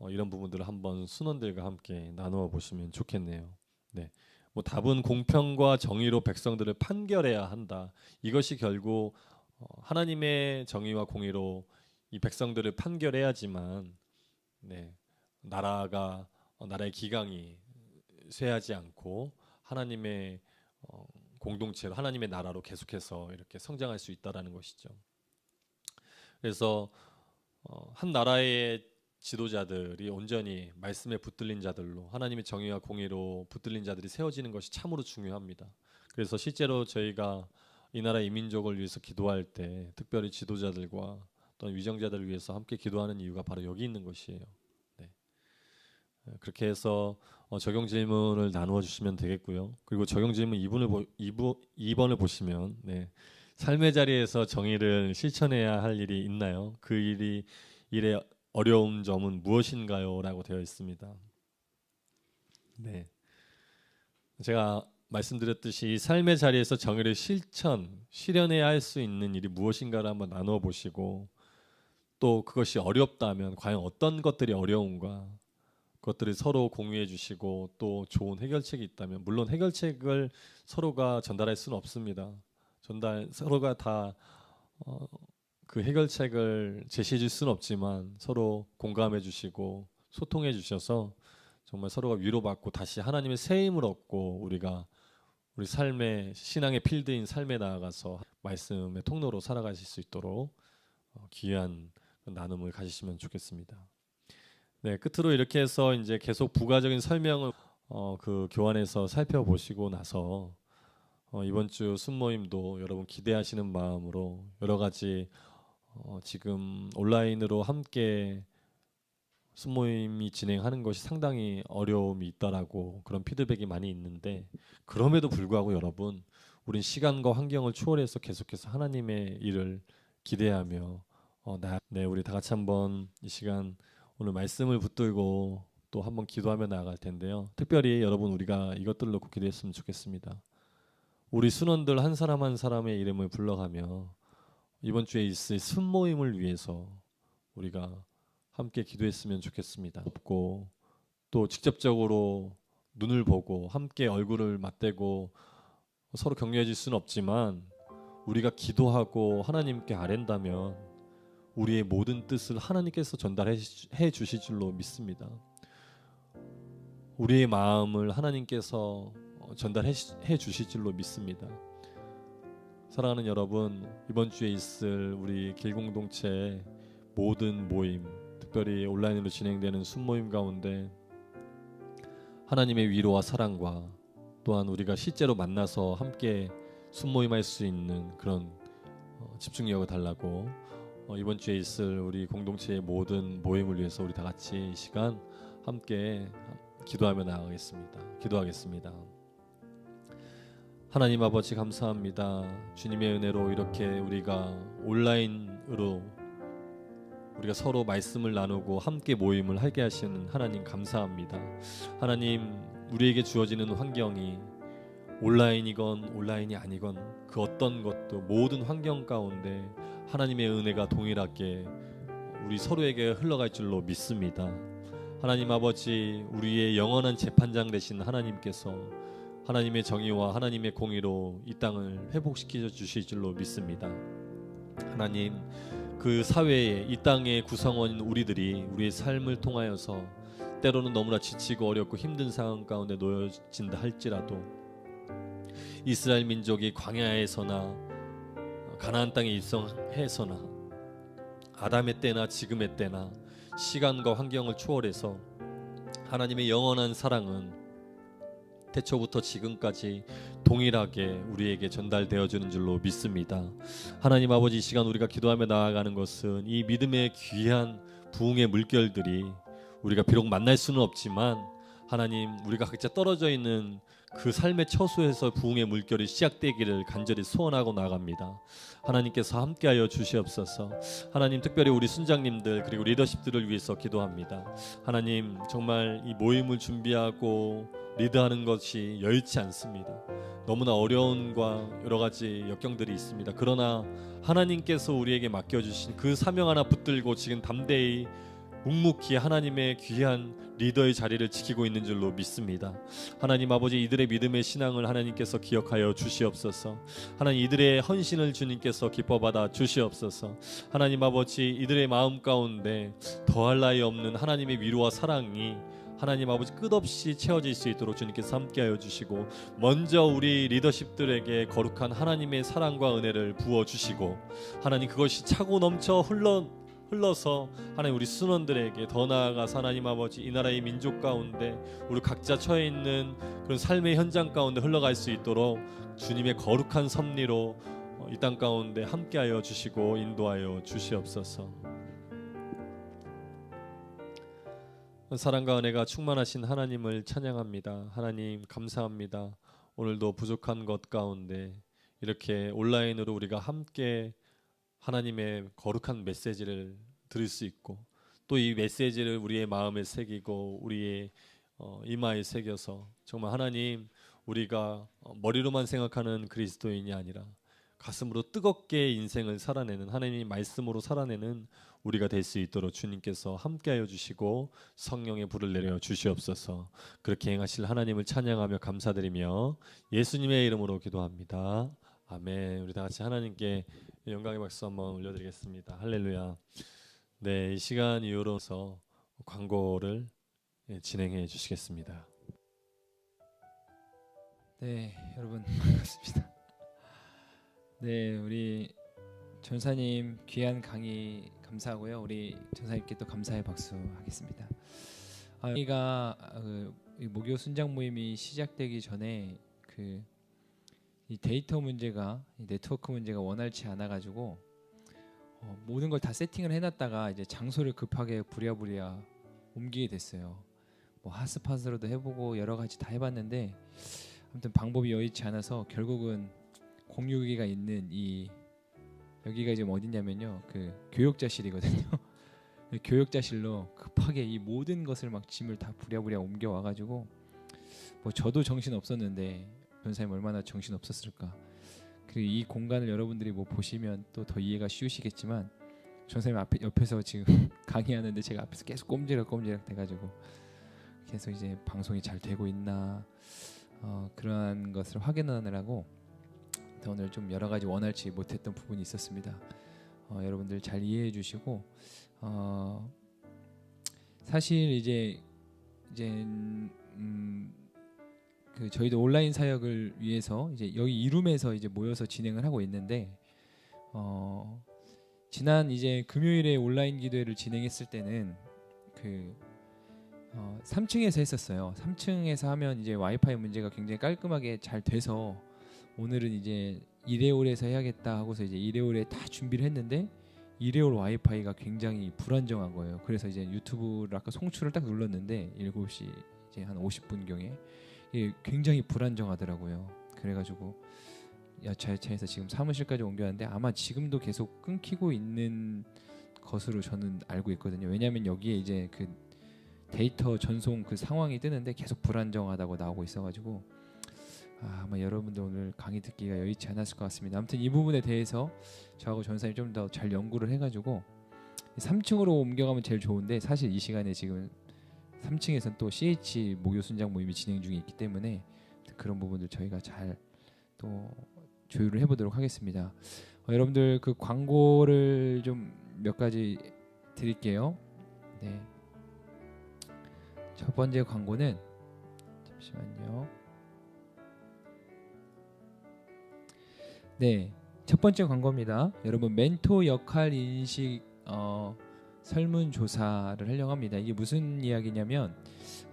A: 이런 부분들을 한번 순원들과 함께 나누어 보시면 좋겠네요. 네, 뭐 답은 공평과 정의로 백성들을 판결해야 한다. 이것이 결국 하나님의 정의와 공의로 이 백성들을 판결해야지만 나라의 기강이 쇠하지 않고 하나님의 공동체로 하나님의 나라로 계속해서 이렇게 성장할 수 있다라는 것이죠. 그래서 한 나라의 지도자들이 온전히 말씀에 붙들린 자들로 하나님의 정의와 공의로 붙들린 자들이 세워지는 것이 참으로 중요합니다. 그래서 실제로 저희가 이 나라 이민족을 위해서 기도할 때 특별히 지도자들과 또는 위정자들을 위해서 함께 기도하는 이유가 바로 여기 있는 것이에요. 네. 그렇게 해서 적용 질문을 나누어 주시면 되겠고요. 그리고 적용 질문 2번을 보시면 네. 삶의 자리에서 정의를 실천해야 할 일이 있나요? 그 일의 어려운 점은 무엇인가요? 라고 되어 있습니다. 네. 제가 말씀드렸듯이 삶의 자리에서 정의를 실현해야 할 수 있는 일이 무엇인가를 한번 나누어 보시고 또 그것이 어렵다면 과연 어떤 것들이 어려운가 그것들을 서로 공유해 주시고 또 좋은 해결책이 있다면 물론 해결책을 서로가 전달할 수는 없습니다. 서로가 다 그 해결책을 제시해 줄 수는 없지만 서로 공감해 주시고 소통해 주셔서 정말 서로가 위로받고 다시 하나님의 새 힘을 얻고 우리가 우리 삶의 신앙의 필드인 삶에 나아가서 말씀의 통로로 살아가실 수 있도록 귀한 나눔을 가지시면 좋겠습니다. 네, 끝으로 이렇게 해서 이제 계속 부가적인 설명을 그 교환해서 살펴보시고 나서 이번 주 순모임도 여러분 기대하시는 마음으로 여러 가지 지금 온라인으로 함께 순모임이 진행하는 것이 상당히 어려움이 있다라고 그런 피드백이 많이 있는데 그럼에도 불구하고 여러분 우린 시간과 환경을 초월해서 계속해서 하나님의 일을 기대하며 우리 다 같이 한번 이 시간 오늘 말씀을 붙들고 또 한번 기도하며 나아갈 텐데요. 특별히 여러분 우리가 이것들을 놓고 기도했으면 좋겠습니다. 우리 순원들 한 사람 한 사람의 이름을 불러가며 이번 주에 있을 순모임을 위해서 우리가 함께 기도했으면 좋겠습니다. 없고 또 직접적으로 눈을 보고 함께 얼굴을 맞대고 서로 격려해 줄 수는 없지만 우리가 기도하고 하나님께 아랜다면 우리의 모든 뜻을 하나님께서 전달해 주실 줄로 믿습니다. 우리의 마음을 하나님께서 전달해 주실 줄로 믿습니다. 사랑하는 여러분, 이번 주에 있을 우리 길공동체 모든 모임, 특별히 온라인으로 진행되는 순모임 가운데 하나님의 위로와 사랑과 또한 우리가 실제로 만나서 함께 순모임할 수 있는 그런 집중력을 달라고 이번 주에 있을 우리 공동체의 모든 모임을 위해서 우리 다 같이 이 시간 함께 기도하며 나아가겠습니다. 기도하겠습니다. 하나님 아버지 감사합니다. 주님의 은혜로 이렇게 우리가 온라인으로 우리가 서로 말씀을 나누고 함께 모임을 하게 하시는 하나님 감사합니다. 하나님 우리에게 주어지는 환경이 온라인이건 온라인이 아니건 그 어떤 것도 모든 환경 가운데 하나님의 은혜가 동일하게 우리 서로에게 흘러갈 줄로 믿습니다. 하나님 아버지 우리의 영원한 재판장 되신 하나님께서 하나님의 정의와 하나님의 공의로 이 땅을 회복시켜 주실 줄로 믿습니다. 하나님 그 사회에 이 땅의 구성원인 우리들이 우리의 삶을 통하여서 때로는 너무나 지치고 어렵고 힘든 상황 가운데 놓여진다 할지라도 이스라엘 민족이 광야에서나 가나안 땅에 입성해서나 아담의 때나 지금의 때나 시간과 환경을 초월해서 하나님의 영원한 사랑은 태초부터 지금까지 동일하게 우리에게 전달되어지는 줄로 믿습니다. 하나님 아버지 이 시간 우리가 기도하며 나아가는 것은 이 믿음의 귀한 부흥의 물결들이 우리가 비록 만날 수는 없지만 하나님 우리가 각자 떨어져 있는 그 삶의 처소에서 부흥의 물결이 시작되기를 간절히 소원하고 나갑니다. 하나님께서 함께하여 주시옵소서. 하나님 특별히 우리 순장님들 그리고 리더십들을 위해서 기도합니다. 하나님 정말 이 모임을 준비하고 리드하는 것이 여의치 않습니다. 너무나 어려움과 여러 가지 역경들이 있습니다. 그러나 하나님께서 우리에게 맡겨주신 그 사명 하나 붙들고 지금 담대히 묵묵히 하나님의 귀한 리더의 자리를 지키고 있는 줄로 믿습니다. 하나님 아버지 이들의 믿음의 신앙을 하나님께서 기억하여 주시옵소서. 하나님 이들의 헌신을 주님께서 기뻐받아 주시옵소서. 하나님 아버지 이들의 마음 가운데 더할 나위 없는 하나님의 위로와 사랑이 하나님 아버지 끝없이 채워질 수 있도록 주님께서 함께하여 주시고 먼저 우리 리더십들에게 거룩한 하나님의 사랑과 은혜를 부어주시고 하나님 그것이 차고 넘쳐 흘러서 하나님 우리 순원들에게 더 나아가서 하나님 아버지 이 나라의 민족 가운데 우리 각자 처해 있는 그런 삶의 현장 가운데 흘러갈 수 있도록 주님의 거룩한 섭리로 이 땅 가운데 함께하여 주시고 인도하여 주시옵소서. 사랑과 은혜가 충만하신 하나님을 찬양합니다. 하나님 감사합니다. 오늘도 부족한 것 가운데 이렇게 온라인으로 우리가 함께 하나님의 거룩한 메시지를 들을 수 있고 또 이 메시지를 우리의 마음에 새기고 우리의 이마에 새겨서 정말 하나님 우리가 머리로만 생각하는 그리스도인이 아니라 가슴으로 뜨겁게 인생을 살아내는 하나님의 말씀으로 살아내는 우리가 될 수 있도록 주님께서 함께하여 주시고 성령의 불을 내려 주시옵소서. 그렇게 행하실 하나님을 찬양하며 감사드리며 예수님의 이름으로 기도합니다. 아멘. 우리 다 같이 하나님께 영광의 박수 한번 올려드리겠습니다. 할렐루야. 네, 이 시간 이후로서 광고를 진행해 주시겠습니다.
C: 네, 여러분 반갑습니다. 네, 우리 전사님 귀한 강의 감사하고요. 우리 전사님께 또 감사의 박수 하겠습니다. 여기가 목요 순장 모임이 시작되기 전에 이 데이터 문제가 이 네트워크 문제가 원활치 않아 가지고 모든 걸 다 세팅을 해놨다가 이제 장소를 급하게 부랴부랴 옮기게 됐어요. 뭐 핫스팟으로도 해보고 여러 가지 다 해봤는데 아무튼 방법이 여의치 않아서 결국은 공유기가 있는 여기가 지금 어디냐면요, 그 교역자실이거든요. 교역자실로 급하게 이 모든 것을 막 짐을 다 부랴부랴 옮겨 와가지고 뭐 저도 정신 없었는데 변사님 얼마나 정신 없었을까. 이 공간을 여러분들이 뭐 보시면 또 더 이해가 쉬우시겠지만 전사님 옆에서 지금 강의하는데 제가 앞에서 계속 꼼지락꼼지락 돼가지고 계속 이제 방송이 잘 되고 있나 그러한 것을 확인하느라고 오늘 좀 여러 가지 원활치 못했던 부분이 있었습니다. 여러분들 잘 이해해 주시고 사실 이제 저희도 온라인 사역을 위해서 이제 여기 이룸에서 이제 모여서 진행을 하고 있는데 지난 이제 금요일에 온라인 기도회를 진행했을 때는 3층에서 했었어요. 3층에서 하면 이제 와이파이 문제가 굉장히 깔끔하게 잘 돼서 오늘은 이제 2레올에서 해야겠다 하고서 이제 2레올에 다 준비를 했는데 2레올 와이파이가 굉장히 불안정한 거예요. 그래서 이제 유튜브를 아까 송출을 딱 눌렀는데 7시 이제 한 50분경에 이게 굉장히 불안정하더라고요. 그래가지고 야차에서 지금 사무실까지 옮겼는데 아마 지금도 계속 끊기고 있는 것으로 저는 알고 있거든요. 왜냐하면 여기에 이제 그 데이터 전송 그 상황이 뜨는데 계속 불안정하다고 나오고 있어가지고 아마 여러분들 오늘 강의 듣기가 여의치 않았을 것 같습니다. 아무튼 이 부분에 대해서 저하고 전사님 좀 더 잘 연구를 해가지고 3층으로 옮겨가면 제일 좋은데 사실 이 시간에 지금 3층에서는 또 CH 목요 순장 모임이 진행 중에 있기 때문에 그런 부분들 저희가 잘 또 조율을 해보도록 하겠습니다. 여러분들 그 광고를 좀 몇 가지 드릴게요. 네. 첫 번째 광고는 잠시만요. 네, 첫 번째 광고입니다. 여러분 멘토 역할 인식 설문조사를 하려고 합니다. 이게 무슨 이야기냐면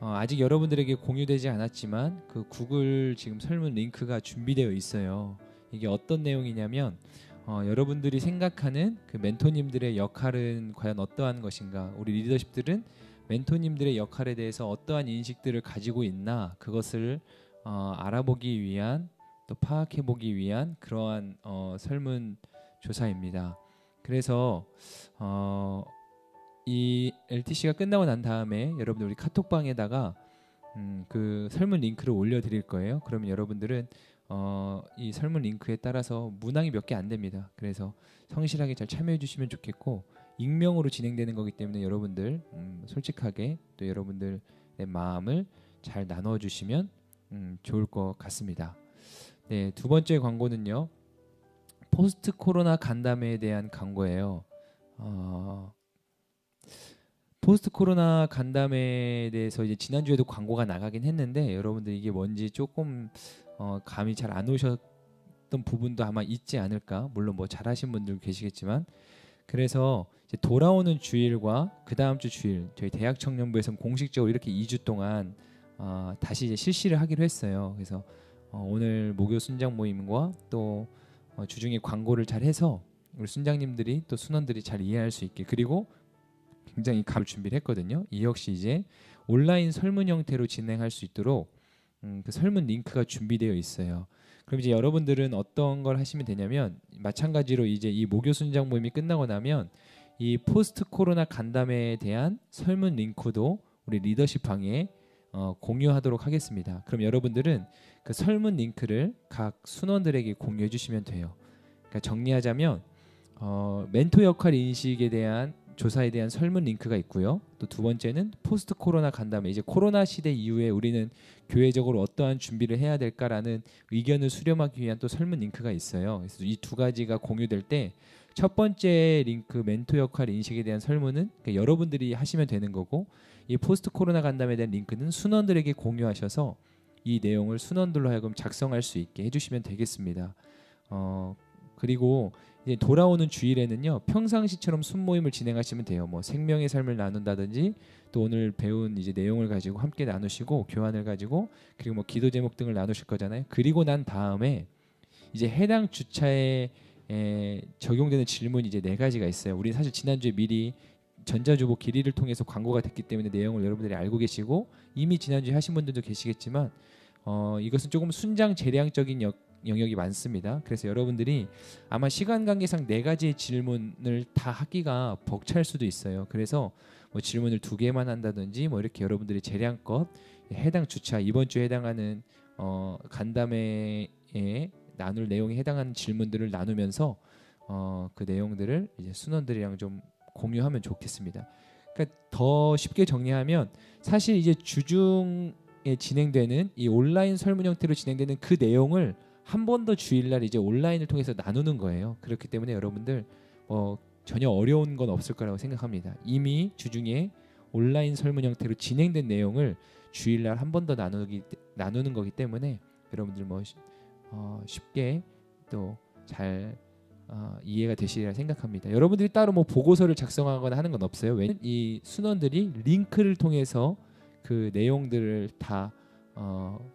C: 아직 여러분들에게 공유되지 않았지만 그 구글 지금 설문 링크가 준비되어 있어요. 이게 어떤 내용이냐면 여러분들이 생각하는 그 멘토님들의 역할은 과연 어떠한 것인가, 우리 리더십들은 멘토님들의 역할에 대해서 어떠한 인식들을 가지고 있나, 그것을 알아보기 위한 또 파악해보기 위한 그러한 설문조사입니다. 그래서 이 LTC가 끝나고 난 다음에 여러분들 우리 카톡방에다가 그 설문 링크를 올려드릴 거예요. 그러면 여러분들은 이 설문 링크에 따라서 문항이 몇 개 안 됩니다. 그래서 성실하게 잘 참여해 주시면 좋겠고, 익명으로 진행되는 거기 때문에 여러분들 솔직하게 또 여러분들의 마음을 잘 나눠주시면 좋을 것 같습니다. 네, 두 번째 광고는요, 포스트 코로나 간담회에 대한 광고예요. 포스트 코로나 간담회에 대해서 이제 지난주에도 광고가 나가긴 했는데 여러분들 이게 뭔지 조금 감이 잘 안 오셨던 부분도 아마 있지 않을까. 물론 뭐 잘하신 분들 계시겠지만, 그래서 이제 돌아오는 주일과 그 다음 주 주일 저희 대학 청년부에서는 공식적으로 이렇게 2주 동안 다시 이제 실시를 하기로 했어요. 그래서 오늘 목요 순장 모임과 또 주중에 광고를 잘 해서 우리 순장님들이 또 순원들이 잘 이해할 수 있게, 그리고 굉장히 감 준비를 했거든요. 이 역시 이제 온라인 설문 형태로 진행할 수 있도록 그 설문 링크가 준비되어 있어요. 그럼 이제 여러분들은 어떤 걸 하시면 되냐면, 마찬가지로 이제 이 모교 순장 모임이 끝나고 나면 이 포스트 코로나 간담회에 대한 설문 링크도 우리 리더십 방에 공유하도록 하겠습니다. 그럼 여러분들은 그 설문 링크를 각 순원들에게 공유해 주시면 돼요. 그러니까 정리하자면 멘토 역할 인식에 대한 조사에 대한 설문 링크가 있고요. 또 두 번째는 포스트 코로나 간담회, 이제 코로나 시대 이후에 우리는 교회적으로 어떠한 준비를 해야 될까라는 의견을 수렴하기 위한 또 설문 링크가 있어요. 그래서 이 두 가지가 공유될 때 첫 번째 링크 멘토 역할 인식에 대한 설문은 그러니까 여러분들이 하시면 되는 거고, 이 포스트 코로나 간담회에 대한 링크는 순원들에게 공유하셔서 이 내용을 순원들로 하여금 작성할 수 있게 해주시면 되겠습니다. 그리고 이제 돌아오는 주일에는요, 평상시처럼 순모임을 진행하시면 돼요. 뭐 생명의 삶을 나눈다든지, 또 오늘 배운 이제 내용을 가지고 함께 나누시고 교환을 가지고, 그리고 뭐 기도 제목 등을 나누실 거잖아요. 그리고 난 다음에 이제 해당 주차에 적용되는 질문이 이제 4가지가 있어요. 우리 사실 지난주에 미리 전자주보 길이를 통해서 광고가 됐기 때문에 내용을 여러분들이 알고 계시고, 이미 지난주에 하신 분들도 계시겠지만 이것은 조금 순장 재량적인 영역이 많습니다. 그래서 여러분들이 아마 시간 관계상 4가지의 질문을 다 하기가 벅찰 수도 있어요. 그래서 뭐 질문을 2개만 한다든지 뭐 이렇게 여러분들이 재량껏 해당 주차, 이번 주에 해당하는 간담회에 나눌 내용에 해당하는 질문들을 나누면서 그 내용들을 이제 순원들이랑 좀 공유하면 좋겠습니다. 그러니까 더 쉽게 정리하면, 사실 이제 주중에 진행되는 이 온라인 설문 형태로 진행되는 그 내용을 한 번 더 주일날 이제 온라인을 통해서 나누는 거예요. 그렇기 때문에 여러분들 전혀 어려운 건 없을 거라고 생각합니다. 이미 주중에 온라인 설문 형태로 진행된 내용을 주일날 한 번 더 나누는 거기 때문에 여러분들 쉽게 또 잘 이해가 되시리라 생각합니다. 여러분들이 따로 뭐 보고서를 작성하거나 하는 건 없어요. 왜냐면 이 순원들이 링크를 통해서 그 내용들을 다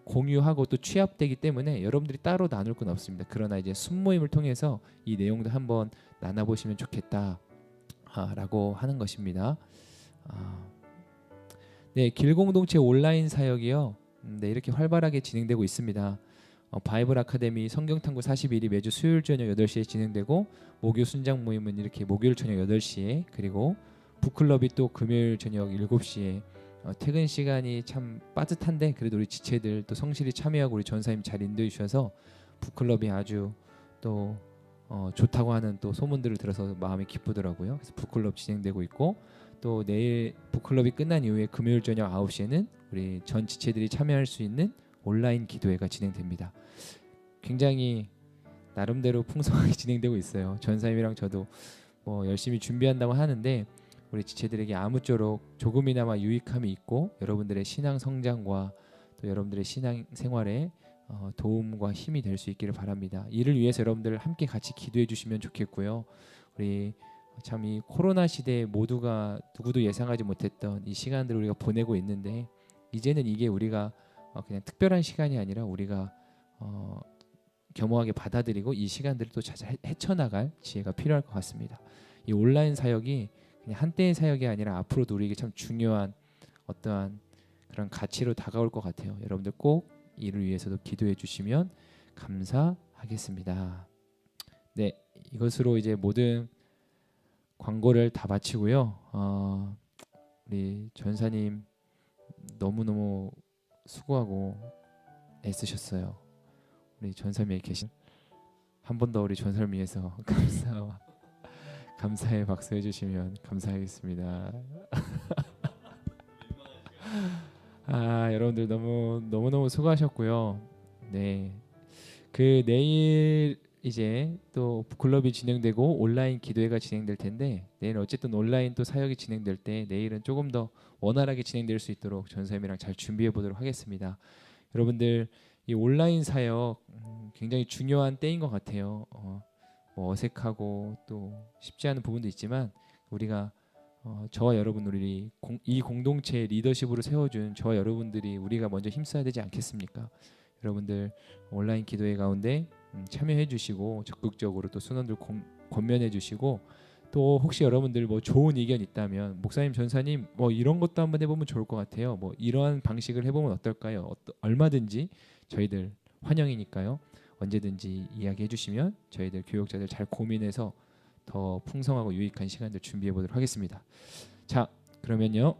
C: 공유하고 또 취합되기 때문에 여러분들이 따로 나눌 건 없습니다. 그러나 이제 순모임을 통해서 이 내용도 한번 나눠보시면 좋겠다라고 하는 것입니다. 네, 길공동체 온라인 사역이요. 네, 이렇게 활발하게 진행되고 있습니다. 바이블 아카데미 성경탐구 41이 매주 수요일 저녁 8시에 진행되고, 모교 순장 모임은 이렇게 목요일 저녁 8시에, 그리고 북클럽이 또 금요일 저녁 7시에 퇴근 시간이 참 빠듯한데 그래도 우리 지체들 또 성실히 참여하고 우리 전사님 잘 인도해 주셔서 북클럽이 아주 또 좋다고 하는 또 소문들을 들어서 마음이 기쁘더라고요. 그래서 북클럽 진행되고 있고, 또 내일 북클럽이 끝난 이후에 금요일 저녁 9시에는 우리 전 지체들이 참여할 수 있는 온라인 기도회가 진행됩니다. 굉장히 나름대로 풍성하게 진행되고 있어요. 전사님이랑 저도 뭐 열심히 준비한다고 하는데 우리 지체들에게 아무쪼록 조금이나마 유익함이 있고 여러분들의 신앙 성장과 또 여러분들의 신앙 생활에 도움과 힘이 될 수 있기를 바랍니다. 이를 위해서 여러분들 함께 같이 기도해 주시면 좋겠고요. 우리 참 이 코로나 시대에 모두가 누구도 예상하지 못했던 이 시간들을 우리가 보내고 있는데, 이제는 이게 우리가 그냥 특별한 시간이 아니라 우리가 겸허하게 받아들이고 이 시간들을 또 잘 헤쳐나갈 지혜가 필요할 것 같습니다. 이 온라인 사역이 그냥 한때의 사역이 아니라 앞으로도 우리에게 참 중요한 어떠한 그런 가치로 다가올 것 같아요. 여러분들 꼭 이를 위해서도 기도해 주시면 감사하겠습니다. 네, 이것으로 이제 모든 광고를 다 마치고요. 우리 전사님 너무너무 수고하고 애쓰셨어요. 우리 전사님에 계신 한 번 더 우리 전사님 위해서 감사의 박수 해주시면 감사하겠습니다. 여러분들 너무너무 수고하셨고요. 네, 그 내일 이제 또 북클럽이 진행되고 온라인 기도회가 진행될 텐데, 내일 어쨌든 온라인 또 사역이 진행될 때 내일은 조금 더 원활하게 진행될 수 있도록 전사님이랑 잘 준비해 보도록 하겠습니다. 여러분들 이 온라인 사역 굉장히 중요한 때인 것 같아요. 뭐 어색하고 또 쉽지 않은 부분도 있지만 우리가 저와 여러분, 우리 이 공동체의 리더십으로 세워준 저와 여러분들이 우리가 먼저 힘써야 되지 않겠습니까? 여러분들 온라인 기도회 가운데 참여해 주시고 적극적으로 또 순원들 권면해 주시고 또 혹시 여러분들 뭐 좋은 의견 있다면 목사님 전사님 뭐 이런 것도 한번 해보면 좋을 것 같아요. 뭐 이러한 방식을 해보면 어떨까요? 얼마든지 저희들 환영이니까요. 언제든지 이야기해 주시면 저희들 교육자들 잘 고민해서 더 풍성하고 유익한 시간들 준비해 보도록 하겠습니다. 자 그러면요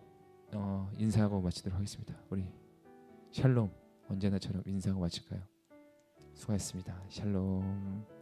C: 인사하고 마치도록 하겠습니다. 우리 샬롬 언제나처럼 인사하고 마칠까요? 수고하셨습니다. 샬롬.